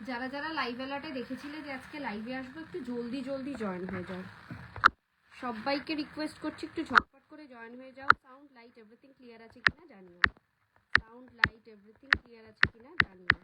যারা যারা লাইভ অ্যালার্টে দেখেছিলে যে আজকে লাইভে আসবো, একটু জলদি জলদি জয়েন হয়ে যাও। সবাইকে রিকোয়েস্ট করছি একটু ঝটপট করে জয়েন হয়ে যাও। সাউন্ড লাইট এভরিথিং ক্লিয়ার আছে কিনা জানিও। সাউন্ড লাইট এভরিথিং ক্লিয়ার আছে কিনা জানিও।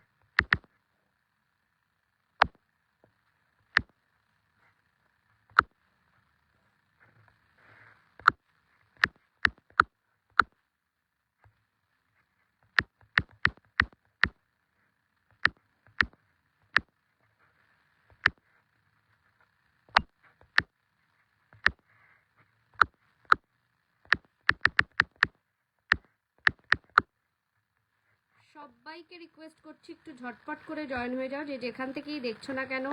সবাইকে রিকোয়েস্ট করছি একটু ঝটপট করে জয়েন হয়ে যাও, যে যেখান থেকেই দেখছো না কেন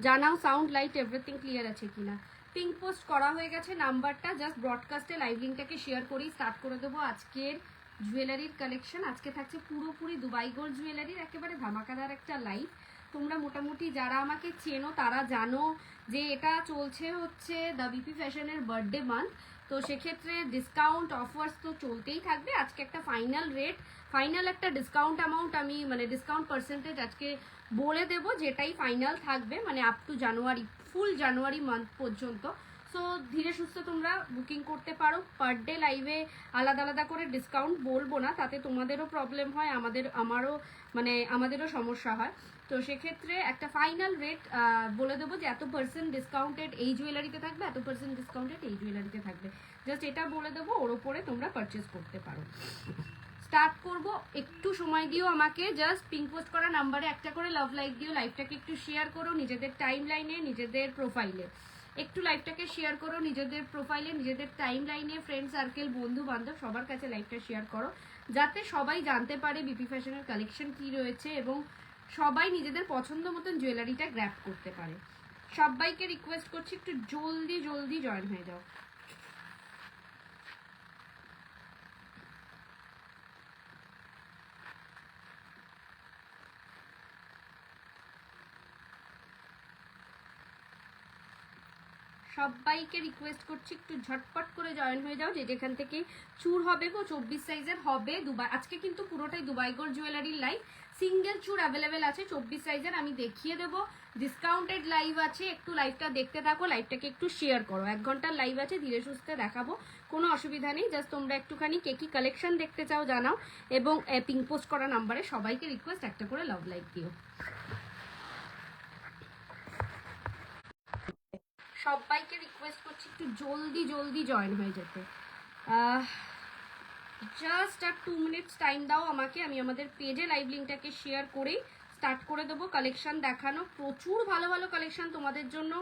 জানাও সাউন্ড লাইট এভরিথিং ক্লিয়ার আছে কিনা। পিঙ্ক পোস্ট করা হয়ে গেছে নাম্বারটা, জাস্ট ব্রডকাস্টে লাইভ লিঙ্কটাকে শেয়ার করেই স্টার্ট করে দেবো আজকের জুয়েলারির কালেকশন। আজকে থাকছে পুরোপুরি দুবাই গোল্ড জুয়েলারির একেবারে ধামাকাদার একটা লাইভ। তোমরা মোটামুটি যারা আমাকে চেনো তারা জানো যে এটা চলছে হচ্ছে দ্য বিপি ফ্যাশনের বার্থডে মান্থ, তো সেক্ষেত্রে ডিসকাউন্ট অফার্স তো চলতেই থাকবে। আজকে একটা ফাইনাল রেট, ফাইনাল একটা ডিসকাউন্ট অ্যামাউন্ট আমি মানে ডিসকাউন্ট পার্সেন্টেজ আজকে বলে দেবো, যেটাই ফাইনাল থাকবে মানে up to January, full January month পর্যন্ত। সো ধীরে সুস্থে তোমরা বুকিং করতে পারো। পার ডে লাইভে আলাদা আলাদা করে ডিসকাউন্ট বলবো না, তাতে তোমাদেরও প্রবলেম হয়, আমাদেরও সমস্যা হয়। তো সেক্ষেত্রে একটা ফাইনাল রেট বলে দেবো যে এত পার্সেন্ট ডিসকাউন্টেড এই জুয়েলারিতে থাকবে, এত পার্সেন্ট ডিসকাউন্টেড এই জুয়েলারিতে থাকবে। জাস্ট এটা বলে দেবো, ওর ওপরে তোমরা পারচেস করতে পারো। স্টার্ট করব, একটু সময় দিও আমাকে। জাস্ট পিঙ্ক পোস্ট করা নাম্বারে একটা করে লাভ লাইক দিও, লাইভটাকে একটু শেয়ার করো নিজেদের টাইম লাইনে, নিজেদের প্রোফাইলে একটু লাইভটাকে শেয়ার করো, নিজেদের প্রোফাইলে, নিজেদের টাইম লাইনে, ফ্রেন্ড সার্কেল, বন্ধু বান্ধব সবার কাছে লাইভটা শেয়ার করো, যাতে সবাই জানতে পারে বিপি ফ্যাশনের কালেকশন কি রয়েছে এবং সবাই নিজেদের পছন্দ মতন জুয়েলারিটা গ্র্যাব করতে পারে। সবাইকে রিকোয়েস্ট করছি একটু জলদি জলদি জয়েন হয়ে যাও। সবাইকে রিকোয়েস্ট করছি একটু ঝটপট করে জয়েন হয়ে যাও, যে যেখান থেকে চুর হবে গো 24 সাইজের হবে দুবাই। আজকে কিন্তু পুরোটাই দুবাই গোল্ড জুয়েলারির লাইভ, সিঙ্গেল চুর অ্যাভেলেবেল আছে 24 সাইজের, আমি দেখিয়ে দেবো। ডিসকাউন্টেড লাইভ আছে, একটু লাইভটা দেখতে থাকো, লাইভটাকে একটু শেয়ার করো। 1 ঘন্টার লাইভ আছে, ধীরে সুস্থে দেখাবো, কোনো অসুবিধা নেই। জাস্ট তোমরা একটুখানি কে কি কালেকশন দেখতে চাও জানাও, এবং পিঙ্ক পোস্ট করা নাম্বারে সবাইকে রিকোয়েস্ট একটা করে লাভ লাইক দিও। সবাইকে রিকোয়েস্ট করছি একটু জলদি জলদি জয়েন হয়ে যেতে। জাস্ট আর 2 মিনিটস টাইম দাও আমাকে, আমি আমাদের পেজে লাইভ লিঙ্কটাকে শেয়ার করেই স্টার্ট করে দেবো কালেকশন দেখানো। প্রচুর ভালো ভালো কালেকশন তোমাদের জন্য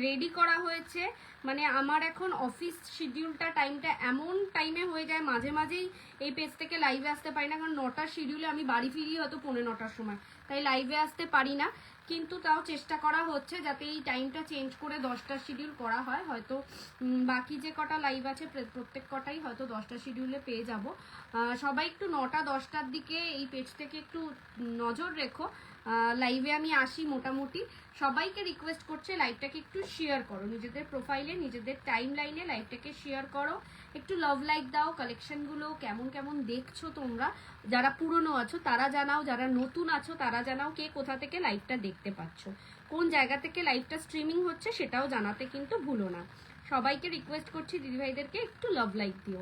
রেডি করা হয়েছে। মানে আমার এখন অফিস শিডিউলটা টাইমটা এমন টাইমে হয়ে যায়, মাঝে মাঝেই এই পেজ থেকে লাইভে আসতে পারি না, কারণ 9টার শিডিউলে আমি বাড়ি ফিরি হয়তো 9:45টার সময়, তাই লাইভে আসতে পারি না। কিন্তু তাও চেষ্টা করা হচ্ছে যাতে এই টাইমটা চেঞ্জ করে 10টার শিডিউল করা হয়। হয়তো বাকি যে কটা লাইভ আছে প্রত্যেক কটাই হয়তো 10টার শিডিউলে পেয়ে যাব। সবাই একটু 9টা 10টার দিকে এই পেজ থেকে একটু নজর রেখো, লাইভে আমি আসি মোটামুটি। সবাইকে রিকোয়েস্ট করছে লাইভটাকে একটু শেয়ার করো, নিজেদের প্রোফাইলে, নিজেদের টাইম লাইনে লাইভটাকে শেয়ার করো, একটু লাভ লাইক দাও। কালেকশনগুলো কেমন কেমন দেখছো তোমরা, যারা পুরনো আছো তারা জানাও, যারা নতুন আছো তারা জানাও, কে কোথা থেকে লাইভটা দেখতে পাচ্ছ, কোন জায়গা থেকে লাইভটা স্ট্রিমিং হচ্ছে সেটাও জানাতে কিন্তু ভুলো না। সবাইকে রিকোয়েস্ট করছি দিদিভাইদেরকে একটু লাভ লাইক দিও,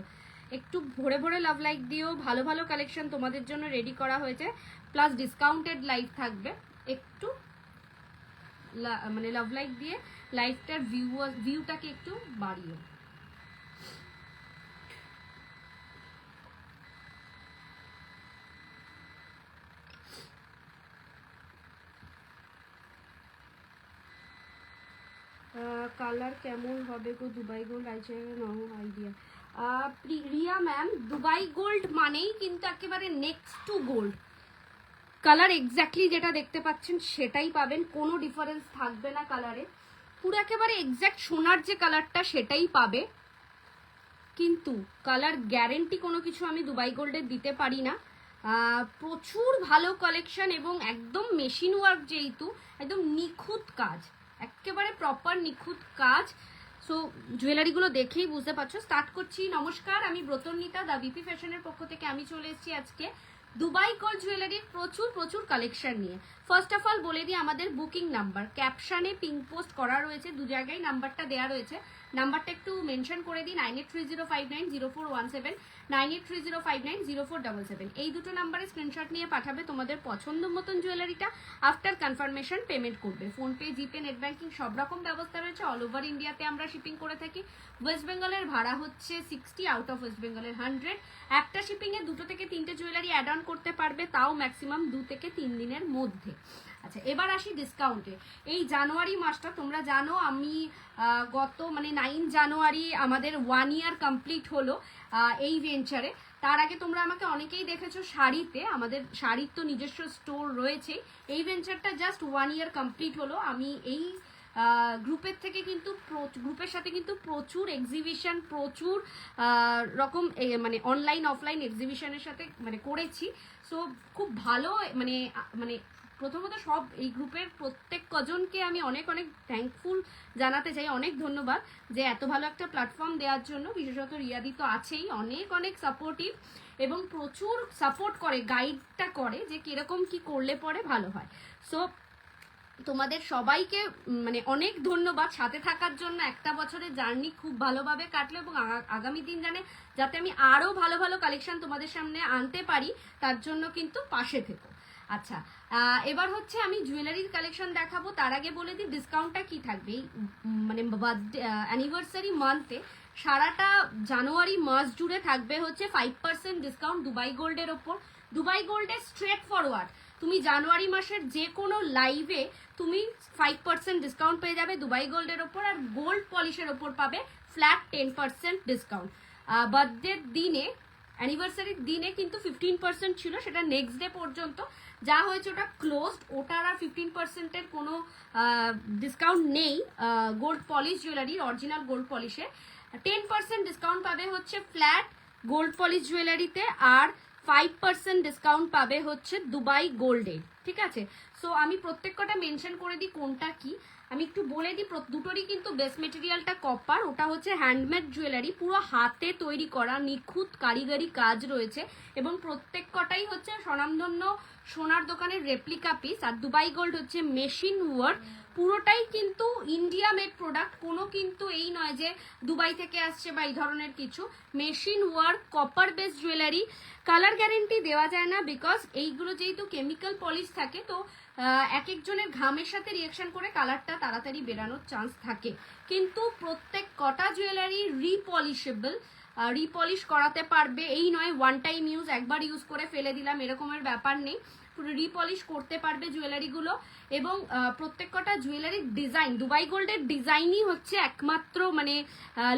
একটু ভরে ভরে লাভ লাইক দিও। ভালো ভালো কালেকশন তোমাদের জন্য রেডি করা হয়েছে, প্লাস ডিসকাউন্টেড লাইভ থাকবে। একটু মানে লাভ লাইক দিয়ে লাইভটার ভিউটাকে একটু বাড়িও। কালার কেমন হবে গো Dubai gold idea? Riya ma'am, Dubai gold মানেই কিন্তু একেবারে next to gold colour, exactly যেটা দেখতে পাচ্ছেন সেটাই পাবেন, কোনো ডিফারেন্স থাকবে না কালারে, পুরো একেবারে এক্স্যাক্ট সোনার যে কালারটা সেটাই পাবে। কিন্তু কালার গ্যারেন্টি কোনো কিছু আমি দুবাই গোল্ডের দিতে পারি না। প্রচুর ভালো কালেকশন এবং একদম মেশিন ওয়ার্ক, যেহেতু একদম নিখুঁত কাজ, একেবারে প্রপার নিখুঁত কাজ। সো জুয়েলারিগুলো দেখেই বুঝতে পারছো। স্টার্ট করছি। নমস্কার, আমি ব্রতন্বিতা, দা বিপি ফ্যাশনের পক্ষ থেকে আমি চলে এসেছি আজকে দুবাই গোল্ড জুয়েলারির প্রচুর প্রচুর কালেকশন নিয়ে। ফার্স্ট অফ অল বলে দিই আমাদের বুকিং নাম্বার ক্যাপশনে পিঙ্ক পোস্ট করা রয়েছে, দু জায়গায় নাম্বারটা দেওয়া রয়েছে। নাম্বারটা একটু মেনশন করে দিই, 9830590417, 9830590477। এই দুটো নাম্বারে স্ক্রিনশট নিয়ে পাঠাবে তোমাদের পছন্দ মতন জুয়েলারিটা। আফটার কনফার্মেশন পেমেন্ট করবে। ফোনপে, জিপে, নেট ব্যাঙ্কিং সব রকম ব্যবস্থা রয়েছে। অল ওভার ইন্ডিয়াতে আমরা শিপিং করে থাকি। ওয়েস্ট বেঙ্গলের ভাড়া হচ্ছে 60, আউট অফ ওয়েস্ট বেঙ্গলের 100। একটা শিপিংয়ে 2 থেকে 3টে জুয়েলারি অ্যাড অন করতে পারবে, তাও ম্যাক্সিমাম 2 থেকে 3 দিনের মধ্যে। আচ্ছা, এবার আসি ডিসকাউন্টে। এই জানুয়ারি মাসটা তোমরা জানো আমি গত 9 জানুয়ারি আমাদের 1 ইয়ার কমপ্লিট হলো এই ভেঞ্চারে। তার আগে তোমরা আমাকে অনেকেই দেখেছো শাড়িতে, আমাদের শাড়ির তো নিজস্ব স্টোর রয়েছে। এই ভেঞ্চারটা জাস্ট 1 ইয়ার কমপ্লিট হলো। আমি এই গ্রুপের থেকে কিন্তু গ্রুপের সাথে কিন্তু প্রচুর এক্সিবিশন, প্রচুর রকম অনলাইন অফলাইন এক্সিবিশনের সাথে করেছি। সো খুব ভালো প্রথমত সব এই গ্রুপের প্রত্যেক কজনকে আমি অনেক অনেক থ্যাঙ্কফুল জানাতে চাই, অনেক ধন্যবাদ যে এত ভালো একটা প্ল্যাটফর্ম দেওয়ার জন্য। বিশেষত রিয়াদি তো আছেই, অনেক অনেক সাপোর্টিভ এবং প্রচুর সাপোর্ট করে, গাইডটা করে যে কিরকম কি করলে পরে ভালো হয়। সো তোমাদের সবাইকে অনেক ধন্যবাদ সাথে থাকার জন্য। একটা বছরের জার্নি খুব ভালোভাবে কাটলো এবং আগামী দিন যাতে আমি আরো ভালো ভালো কালেকশন তোমাদের সামনে আনতে পারি, তার জন্য কিন্তু পাশে থেকো। আচ্ছা, এবার হচ্ছে আমি জুয়েলারির কালেকশন দেখাবো। তার আগে বলে দিই ডিসকাউন্টটা কি থাকবে। অ্যানিভার্সারি মান্থে সারাটা জানুয়ারি মাস জুড়ে থাকবে হচ্ছে 5% ডিসকাউন্ট দুবাই গোল্ডের ওপর। দুবাই গোল্ডের স্ট্রেট ফরওয়ার্ড তুমি জানুয়ারি মাসের যে কোনো লাইভে তুমি 5% ডিসকাউন্ট পেয়ে যাবে দুবাই গোল্ডের ওপর। আর গোল্ড পলিশের ওপর পাবে ফ্ল্যাট 10% ডিসকাউন্ট। বার্থডের দিনে, অ্যানিভার্সারির দিনে কিন্তু 15% ছিল, সেটা নেক্সট ডে পর্যন্ত যা হয়েছে ওটা ক্লোজড। ওটার আর 15%-এর কোনো ডিসকাউন্ট নেই গোল্ড পলিশ জুয়েলারির, অরিজিনাল গোল্ড পলিশে। 10% ডিসকাউন্ট পাবে হচ্ছে ফ্ল্যাট গোল্ড পলিশ জুয়েলারিতে, আর 5% ডিসকাউন্ট পাবে হচ্ছে দুবাই গোল্ডে। ঠিক আছে, সো আমি প্রত্যেক কটা মেনশন করে দিই কোনটা কি। আমি একটু বলে দিই, দুটোরই কিন্তু বেস মেটেরিয়ালটা কপার। ওটা হচ্ছে হ্যান্ডমেড জুয়েলারি, পুরো হাতে তৈরি করা, নিখুঁত কারিগরি কাজ রয়েছে এবং প্রত্যেক কটাই হচ্ছে স্বনামধন্য সোনার দোকানের রেপ্লিকা পিস। আর দুবাই গোল্ড হচ্ছে মেশিন ওয়ার্ক, পুরোটাই কিন্তু ইন্ডিয়া মেড প্রোডাক্ট। কোনো কিন্তু এই নয় যে দুবাই থেকে আসছে বা এই ধরনের কিছু। Machine work, copper base jewellery. Colour guarantee দেওয়া যায় না, বিকজ এইগুলো যেহেতু কেমিক্যাল পলিশ থাকে, তো এক একজনের ঘামের সাথে রিয়েকশন করে কালারটা তাড়াতাড়ি বেরানোর চান্স থাকে। কিন্তু প্রত্যেক কটা জুয়েলারি রিপলিশেবল, রিপলিশ করাতে পারবে। এই নয় ওয়ান টাইম ইউজ, একবার ইউজ করে ফেলে দিলাম, এরকমের ব্যাপার নেই। রিপলিশ করতে পারবে জুয়েলারিগুলো। এবং প্রত্যেক কটা জুয়েলারির ডিজাইন, দুবাই গোল্ডের ডিজাইনই হচ্ছে একমাত্র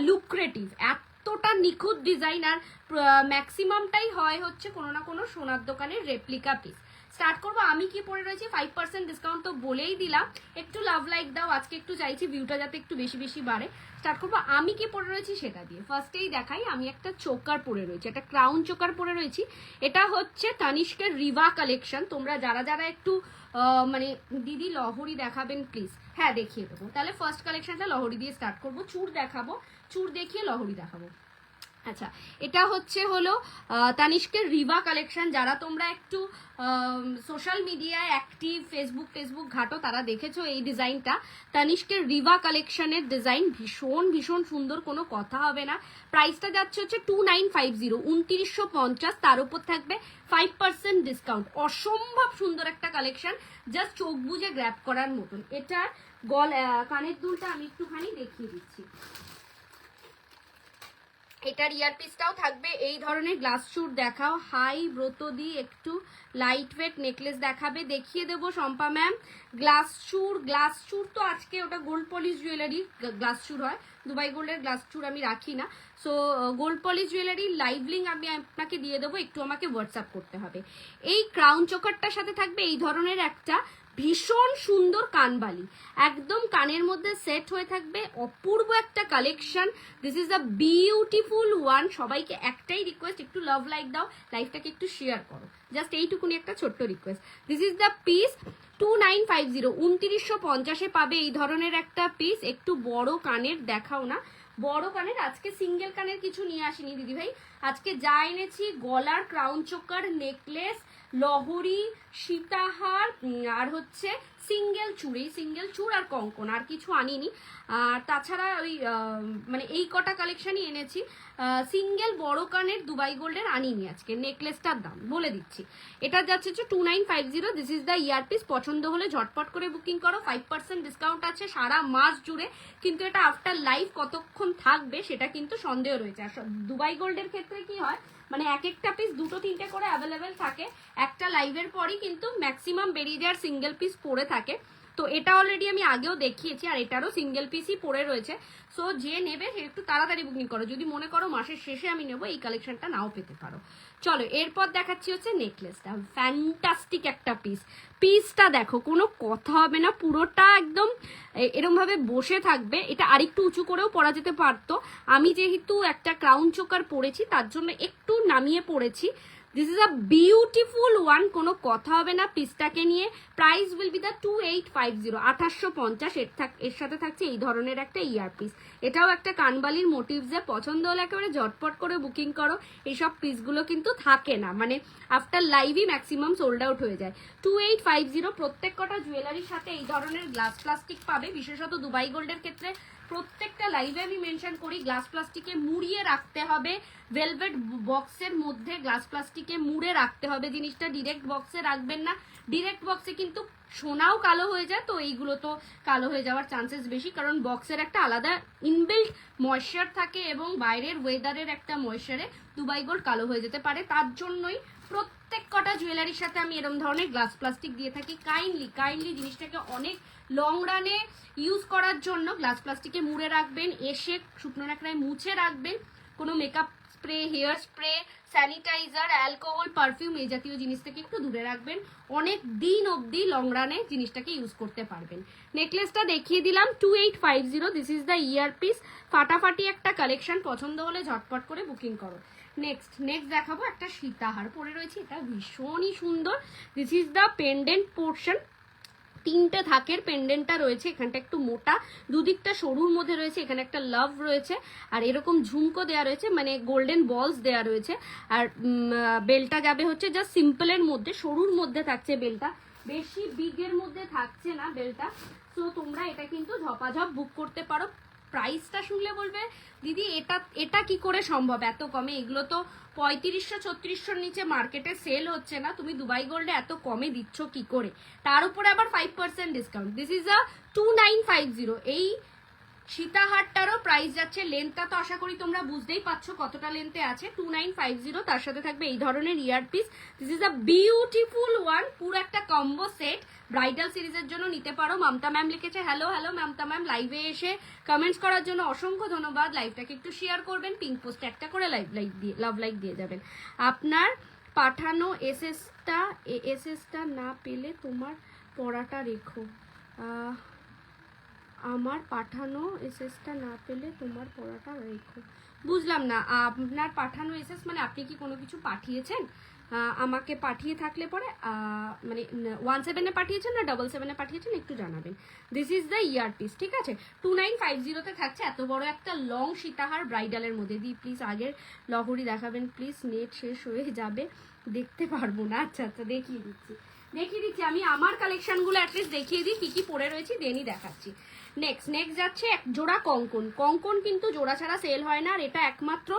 লুক্রেটিভ। এতটা নিখুঁত ডিজাইন, আর ম্যাক্সিমামটাই হয় হচ্ছে কোনো না কোনো সোনার দোকানের রেপ্লিকা পিস। স্টার্ট করবো আমি কি পরে রয়েছি। 5% ডিসকাউন্ট তো বলেই দিলাম, একটু লাভ লাইক দাও, আজকে একটু চাইছি ভিউটা যাতে একটু বেশি বেশি বাড়ে। স্টার্ট করবো আমি কি পরে রয়েছি সেটা দিয়ে। ফার্স্টেই দেখাই, আমি একটা চোকার পরে রয়েছি, একটা ক্রাউন চোকার পরে রয়েছি। এটা হচ্ছে তানিষ্কের রিভা কালেকশন। তোমরা যারা যারা একটু দিদি লহরি দেখাবেন প্লিজ, হ্যাঁ দেখিয়ে দেবো। তাহলে ফার্স্ট কালেকশনটা লহরি দিয়ে স্টার্ট করবো। চূড় দেখাবো, চূড় দেখিয়ে লহরি দেখাবো। আচ্ছা, এটা হলো তানিষ্কের রিভা কালেকশন। যারা তোমরা একটু সোশ্যাল মিডিয়ায় অ্যাক্টিভ, ফেসবুক ঘাটো, তারা দেখেছো এই ডিজাইনটা। তানিষ্কের রিভা কালেকশনের ডিজাইন ভীষণ ভীষণ সুন্দর, কোনো কথা হবে না। প্রাইসটা যাচ্ছে হচ্ছে 2950, 2950। তার উপর থাকবে 5% ডিসকাউন্ট। অসম্ভব সুন্দর একটা কালেকশন, জাস্ট চোখ বুজে গ্র্যাব করার মতন। এটার কানের দুলটা আমি একটুখানি দেখিয়ে দিচ্ছি। এটার ইয়ারপিসটাও থাকবে এই ধরনের। গ্লাস চূড় দেখাও, হাই ব্রত দিয়ে একটু লাইট ওয়েট নেকলেস দেখাবে, দেখিয়ে দেবো শম্পা ম্যাম। গ্লাস চূড় তো আজকে ওটা গোল্ড পলিশ জুয়েলারি গ্লাস চূড় হয়, দুবাই গোল্ডের গ্লাস চূড় আমি রাখি না। So gold polish jewellery live link আমি আপনাকে দিয়ে দেবো, একটু আমাকে হোয়াটসঅ্যাপ করতে হবে। এই ক্রাউন চোকারটার সাথে থাকবে এই ধরনের একটা ভীষণ সুন্দর কানবালি, একদম কানের মধ্যে সেট হয়ে থাকবে। অপূর্ব একটা collection, this is a beautiful one. সবাইকে একটাই রিকোয়েস্ট, একটু লাভ লাইক দাও, লাইফটাকে একটু শেয়ার করো, জাস্ট এইটুকুনি একটা ছোট্ট request. This is the piece 2950, 2950 পাবে এই ধরনের একটা পিস। একটু বড় কানের দেখাও না, বড় কানের, আজকে সিঙ্গেল কানের কিছু নিয়ে আসিনি দিদি ভাই, আজকে যা এনেছি গলার ক্রাউন চোকার, নেকলেস, লহরি, সীতাহার, আর হচ্ছে সিঙ্গেল চুড়, এই সিঙ্গেল চুড় আর কঙ্কন, আর কিছু আনিনি। আর তাছাড়া ওই মানে এই কটা কালেকশনই এনেছি। সিঙ্গেল বড় কানের দুবাই গোল্ডের আনিনি আজকে। নেকলেসটার দাম বলে দিচ্ছি, এটা যাচ্ছে 2950। This is the earpiece. পছন্দ হলে ঝটপট করে বুকিং করো, 5% ডিসকাউন্ট আছে সারা মাস জুড়ে, কিন্তু এটা আফটার লাইভ কতক্ষণ থাকবে সেটা কিন্তু সন্দেহ রয়েছে। আর দুবাই গোল্ডের ক্ষেত্রে কি হয়, মানে এক একটা পিস 2-3টে করে অ্যাভেলেবেল থাকে, একটা লাইভের পরই কিন্তু ম্যাক্সিমাম বেরিয়ে যাওয়ার সিঙ্গেল পিস পড়ে থাকে। তো এটা অলরেডি আমি আগেও দেখিয়েছি, আর এটারও সিঙ্গেল পিসই পড়ে রয়েছে। সো যে নেবে সে একটু তাড়াতাড়ি বুকিং করো, যদি মনে করো মাসের শেষে আমি নেবো, এই কালেকশনটা নাও পেতে পারো। চলো এরপর দেখাচ্ছি হচ্ছে নেকলেসটা, ফ্যান্টাস্টিক একটা পিসটা দেখো, কোনো কথা হবে না, পুরোটা একদম এরম ভাবে বসে থাকবে। এটা আরেকটু উঁচু করেও পরা যেতে পারতো, আমি যেহেতু একটা ক্রাউন চোকার পরেছি তার জন্য একটু নামিয়ে পড়েছি। This is a beautiful one, কোনো কথা হবে না পিসটাকে নিয়ে। Price will be the 2850, 2850। এর সাথে থাকছে এই ধরনের একটা ইয়ারপিস। এটাও একটা কানবালির মোটিভসে, পছন্দ হলে একেবারে ঝটপট করে বুকিং করো। এইসব পিসগুলো কিন্তু থাকে না, মানে আফটার লাইভই ম্যাক্সিমাম সোল্ড আউট হয়ে যায়। 2850। প্রত্যেক কটা জুয়েলারির সাথে এই ধরনের গ্লাস প্লাস্টিক পাবে, বিশেষত দুবাই গোল্ডের ক্ষেত্রে প্রত্যেকটা লাইভে আমি মেনশন করি গ্লাস প্লাস্টিকে মুড়িয়ে রাখতে হবে, ভেলভেট বক্সের মধ্যে গ্লাস প্লাস্টিকে মুড়ে রাখতে হবে জিনিসটা, ডিরেক্ট বক্সে রাখবেন না। ডিরেক্ট বক্সে কিন্তু সোনাও কালো হয়ে যায়, তো এইগুলো তো কালো হয়ে যাওয়ার চান্সেস বেশি, কারণ বক্সের একটা আলাদা ইনবিল্ট ময়েশ্চার থাকে এবং বাইরের ওয়েদারের একটা ময়েশ্চারে দুবাই গোল্ড কালো হয়ে যেতে পারে। তার জন্যই প্রত্যেক কটা জুয়েলারির সাথে আমি এরকম ধরনের গ্লাস প্লাস্টিক দিয়ে থাকি। কাইন্ডলি জিনিসটাকে অনেক লং রানে ইউজ করার জন্য গ্লাস প্লাস্টিকে মুড়ে রাখবেন, এসে শুকনো ন্যাকড়ায় মুছে রাখবেন। কোনো makeup spray, hair spray, sanitiser, alcohol, perfume এই জাতীয় জিনিস থেকে একটু দূরে রাখবেন, অনেক দিন অবধি লং রানে জিনিসটাকে ইউজ করতে পারবেন। নেকলেসটা দেখিয়ে দিলাম 2850। দিস ইজ দ্য ইয়ারপিস, ফাটাফাটি একটা কালেকশন, পছন্দ হলে ঝটপট করে বুকিং করো। নেক্সট দেখাবো একটা সীতাহার পরে রয়েছে, এটা ভীষণই সুন্দর। This is the pendant portion, 3টে থাকের পেন্ডেন্টটা রয়েছে, এখানটা একটু মোটা, দুদিকটা সরুর মধ্যে রয়েছে, এখানে একটা লাভ রয়েছে, আর এরকম ঝুমকো দেওয়া রয়েছে, মানে গোল্ডেন বলস দেওয়া রয়েছে। আর বেলটা যাবে হচ্ছে জাস্ট সিম্পলের মধ্যে, সরুর মধ্যে থাকছে বেলটা, বেশি বিগের মধ্যে থাকছে না বেলটা। তো তোমরা এটা কিন্তু ঝপাঝপ বুক করতে পারো। প্রাইসটা শুনলে বলবে দিদি এটা কি করে সম্ভব এত কমে, এগুলো তো 3500-3600 নিচে মার্কেটে সেল হচ্ছে না, তুমি দুবাই গোল্ডে এত কমে দিচ্ছ কি করে, তার উপরে আবার 5% ডিসকাউন্ট। দিস ইজ আ 2950। এই সীতাহারটারও প্রাইস যাচ্ছে, লেন্থটা তো আশা করি তোমরা বুঝতেই পারছো কতটা লেন্থে আছে, 2950। তার সাথে থাকবে এই ধরনের earpiece. This is a beautiful one, পুরো একটা কম্বো সেট, ব্রাইডাল সিরিজের জন্য নিতে পারো। মামতা ম্যাম লিখেছে, হ্যালো মামতা ম্যাম, লাইভে এসে কমেন্টস করার জন্য অসংখ্য ধন্যবাদ। লাইভটাকে একটু শেয়ার করবেন, পিঙ্ক পোস্টে একটা করে লাভ লাইক দিয়ে যাবেন। আপনার পাঠানো এসএসটা না পেলে তোমার পড়াটা রেখো, আমার পাঠানো এসএসটা না পেলে তোমার পড়াটা রেখো, বুঝলাম না। আপনার পাঠানো এসএস মানে আপনি কি কোনো কিছু পাঠিয়েছেন আমাকে? পাঠিয়ে থাকলে পরে মানে 17-এ পাঠিয়েছেন না 77-এ পাঠিয়েছেন, একটু জানাবেন। দিস ইজ দ্য ইয়ারপিস, ঠিক আছে, 2950-তে থাকছে এত বড় একটা লং সীতাহার ব্রাইডালের মধ্যে। দি প্লিজ আগের লহরি দেখাবেন প্লিজ, নেট শেষ হয়ে যাবে, দেখতে পারবো না। আচ্ছা দেখিয়ে দিচ্ছি আমি আমার কালেকশনগুলো অ্যাটলিস্ট দেখিয়ে দিই, কি কি পরে রয়েছি দেনই দেখাচ্ছি। নেক্সট যাচ্ছে এক জোড়া কঙ্কন কিন্তু জোড়া ছাড়া সেল হয় না, আর এটা একমাত্র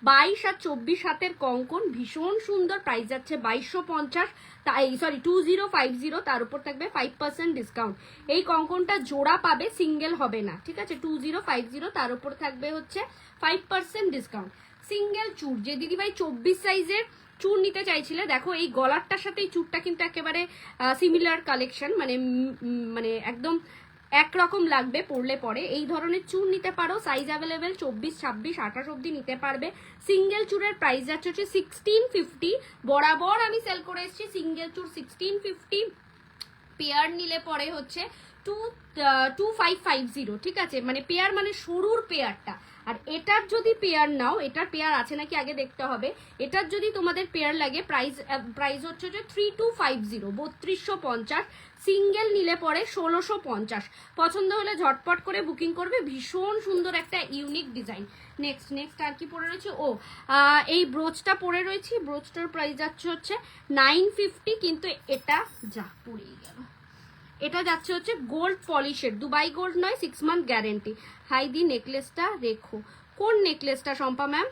22 আর 24 হাতের কঙ্কন, ভীষণ সুন্দর। প্রাইস যাচ্ছে 2250, সরি 2050, তার উপর থাকবে 5% ডিসকাউন্ট। এই কঙ্কনটা জোড়া পাবে, সিঙ্গেল হবে না, ঠিক আছে, 2050, তার উপর থাকবে হচ্ছে 5% ডিসকাউন্ট। সিঙ্গেল চুর, যে দিদিভাই 24 সাইজের চুর নিতে চাইছিলে, দেখো এই গলারটার সাথে এই চুরটা কিন্তু একেবারে সিমিলার কালেকশন, মানে একদম একরকম লাগবে পরলে পরে। এই ধরনের চুর নিতে পারো, সাইজ অ্যাভেলেবেল 24, 26, 28 অব্দি নিতে পারবে। সিঙ্গেল চুরের প্রাইস যাচ্ছে 1650, বরাবর আমি সেল করে এসেছি সিঙ্গেল চুর 1650, পেয়ার নিলে পরে হচ্ছে 2550, ঠিক আছে, মানে পেয়ার মানে সরুর পেয়ারটা। আর এটার যদি পেয়ার নাও, এটার পেয়ার আছে নাকি আগে দেখতে হবে। এটার যদি তোমাদের পেয়ার লাগে, প্রাইস হচ্ছে যে 3250, 3250। সিঙ্গেল নিলে পরে 1650। পছন্দ হলে ঝটপট করে বুকিং করবে, ভীষণ সুন্দর একটা ইউনিক ডিজাইন। নেক্সট আর কি পরে রয়েছে, এই ব্রোচটা পরে রয়েছি, ব্রোচটার প্রাইস যাচ্ছে হচ্ছে 950, কিন্তু এটা যা পড়েই গেল। এটা যাচ্ছে হচ্ছে গোল্ড পলিশের, দুবাই গোল্ড নয়, 6 মান্থ গ্যারেন্টি। হাইদি নেকলেসটা রেখো। কোন নেকলেসটা শম্পা ম্যাম?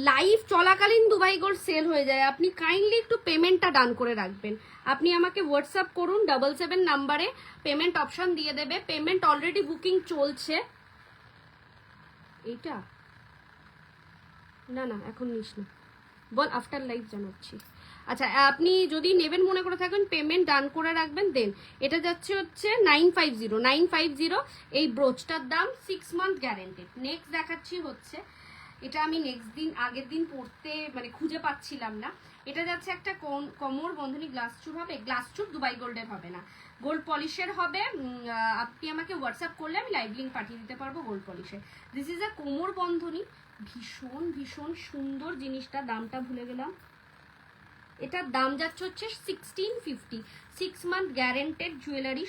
লাইভ চলাকালীন দুবাই গোল্ড সেল হয়ে যায়, আপনি কাইন্ডলি একটু পেমেন্টটা ডান করে রাখবেন। আপনি আমাকে হোয়াটসঅ্যাপ করুন 77 নাম্বারে, পেমেন্ট অপশন দিয়ে দেবে। পেমেন্ট অলরেডি বুকিং চলছে। এইটা না এখন নিস না, বল আফটার লাইভ জানাচ্ছি। আচ্ছা, আপনি যদি নেবেন মনে করে থাকেন, পেমেন্ট ডান করে রাখবেন। দেন এটা যাচ্ছে হচ্ছে 950। এই ব্রোচটার দাম 6 মান্থ গ্যারেন্টেড। নেক্সট দেখাচ্ছি হচ্ছে, এটা আমি আগের দিন পড়তে মানে খুঁজে পাচ্ছিলাম না। এটা যাচ্ছে একটা কোমর বন্ধনী গ্লাস চুর হবে, গ্লাস চুর দুবাই গোল্ডের হবে না, গোল্ড পলিশের হবে। আপনি আমাকে হোয়াটসঅ্যাপ করলে আমি লাইভ লিঙ্ক পাঠিয়ে দিতে পারবো গোল্ড পলিশের। দিস ইজ আ কোমর বন্ধনী, ভীষণ সুন্দর জিনিসটা, দামটা ভুলে গেলাম। এটার দাম যাচ্ছে হচ্ছে 1650। 6 month guaranteed jewellery,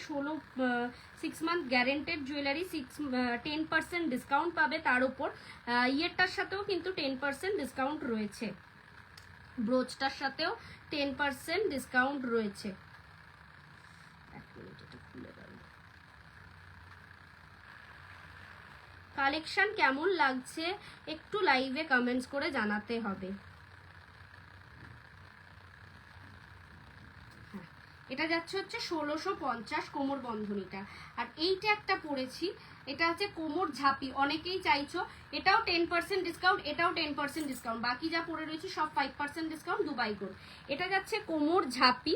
6 month guaranteed jewellery, 10% discount পাবে তার উপর। ইয়েরটার সাথেও কিন্তু 10% ডিসকাউন্ট রয়েছে, ব্রোচটার সাথেও 10% ডিসকাউন্ট রয়েছে। এক মিনিট, এটা খুলে গেল। কালেকশন কেমন লাগছে একটু লাইভে কমেন্টস করে জানাতে হবে। এটা যাচ্ছে হচ্ছে 1650 কোমর বন্ধনীটা। আর এইটা একটা পরেছি, এটা হচ্ছে কোমর ঝাঁপি, অনেকেই চাইছো। এটাও 10% ডিসকাউন্ট, এটাও 10% ডিসকাউন্ট, বাকি যা পরে রয়েছে সব 5% ডিসকাউন্ট, দুবাই গোল্ড। এটা যাচ্ছে কোমর ঝাঁপি,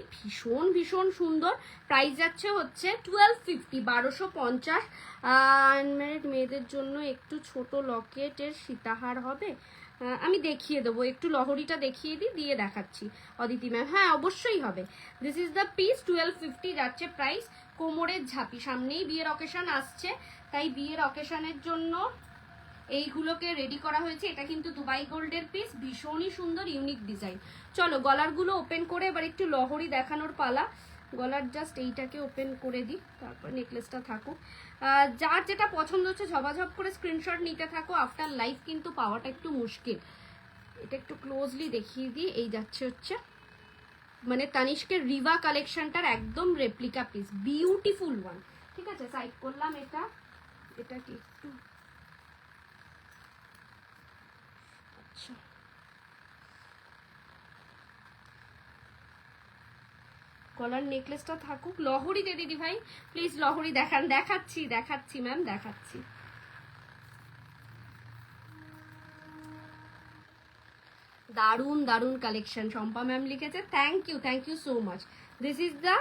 ভীষণ সুন্দর। প্রাইস যাচ্ছে হচ্ছে 1250, 1250। আনম্যারিড মেয়েদের জন্য একটু ছোট লকেটের সীতাহার হবে, আমি দেখিয়ে দেবো, একটু লহরিটা দেখিয়ে দিয়ে দেখাচ্ছি অদিতি ম্যাম। হ্যাঁ অবশ্যই হবে। দিস ইজ দ্য পিস, 1250 যাচ্ছে প্রাইস। কোমরের ঝাঁপি, সামনেই বিয়ের অকেশন আসছে, তাই বিয়ের অকেশনের জন্য এইগুলোকে রেডি করা হয়েছে। এটা কিন্তু দুবাই গোল্ডের পিস, ভীষণই সুন্দর ইউনিক ডিজাইন। চলো গলারগুলো ওপেন করে এবার একটু লহরি দেখানোর পালা। গলার জাস্ট এইটাকে ওপেন করে দিই, তারপর নেকলেসটা থাকুক। যার যেটা পছন্দ হচ্ছে ঝপাঝপ করে স্ক্রিনশট নিতে থাকো, আফটার লাইভ কিন্তু পাওয়াটা একটু মুশকিল। এটা একটু ক্লোজলি দেখিয়ে দিই। এই যাচ্ছে হচ্ছে মানে তানিষ্কের রিভা কালেকশনটার একদম রেপ্লিকা পিস, বিউটিফুল ওয়ান। ঠিক আছে, সাইড করলাম। এটা কি একটু আচ্ছা, গলার নেকলেসটা থাকুক। লহরি দে দিদি ভাই প্লিজ, লহরি দেখান। দেখাচ্ছি ম্যাম, দেখাচ্ছি। দারুন কালেকশন, শম্পা ম্যাম লিখেছে, thank you so much. This is the,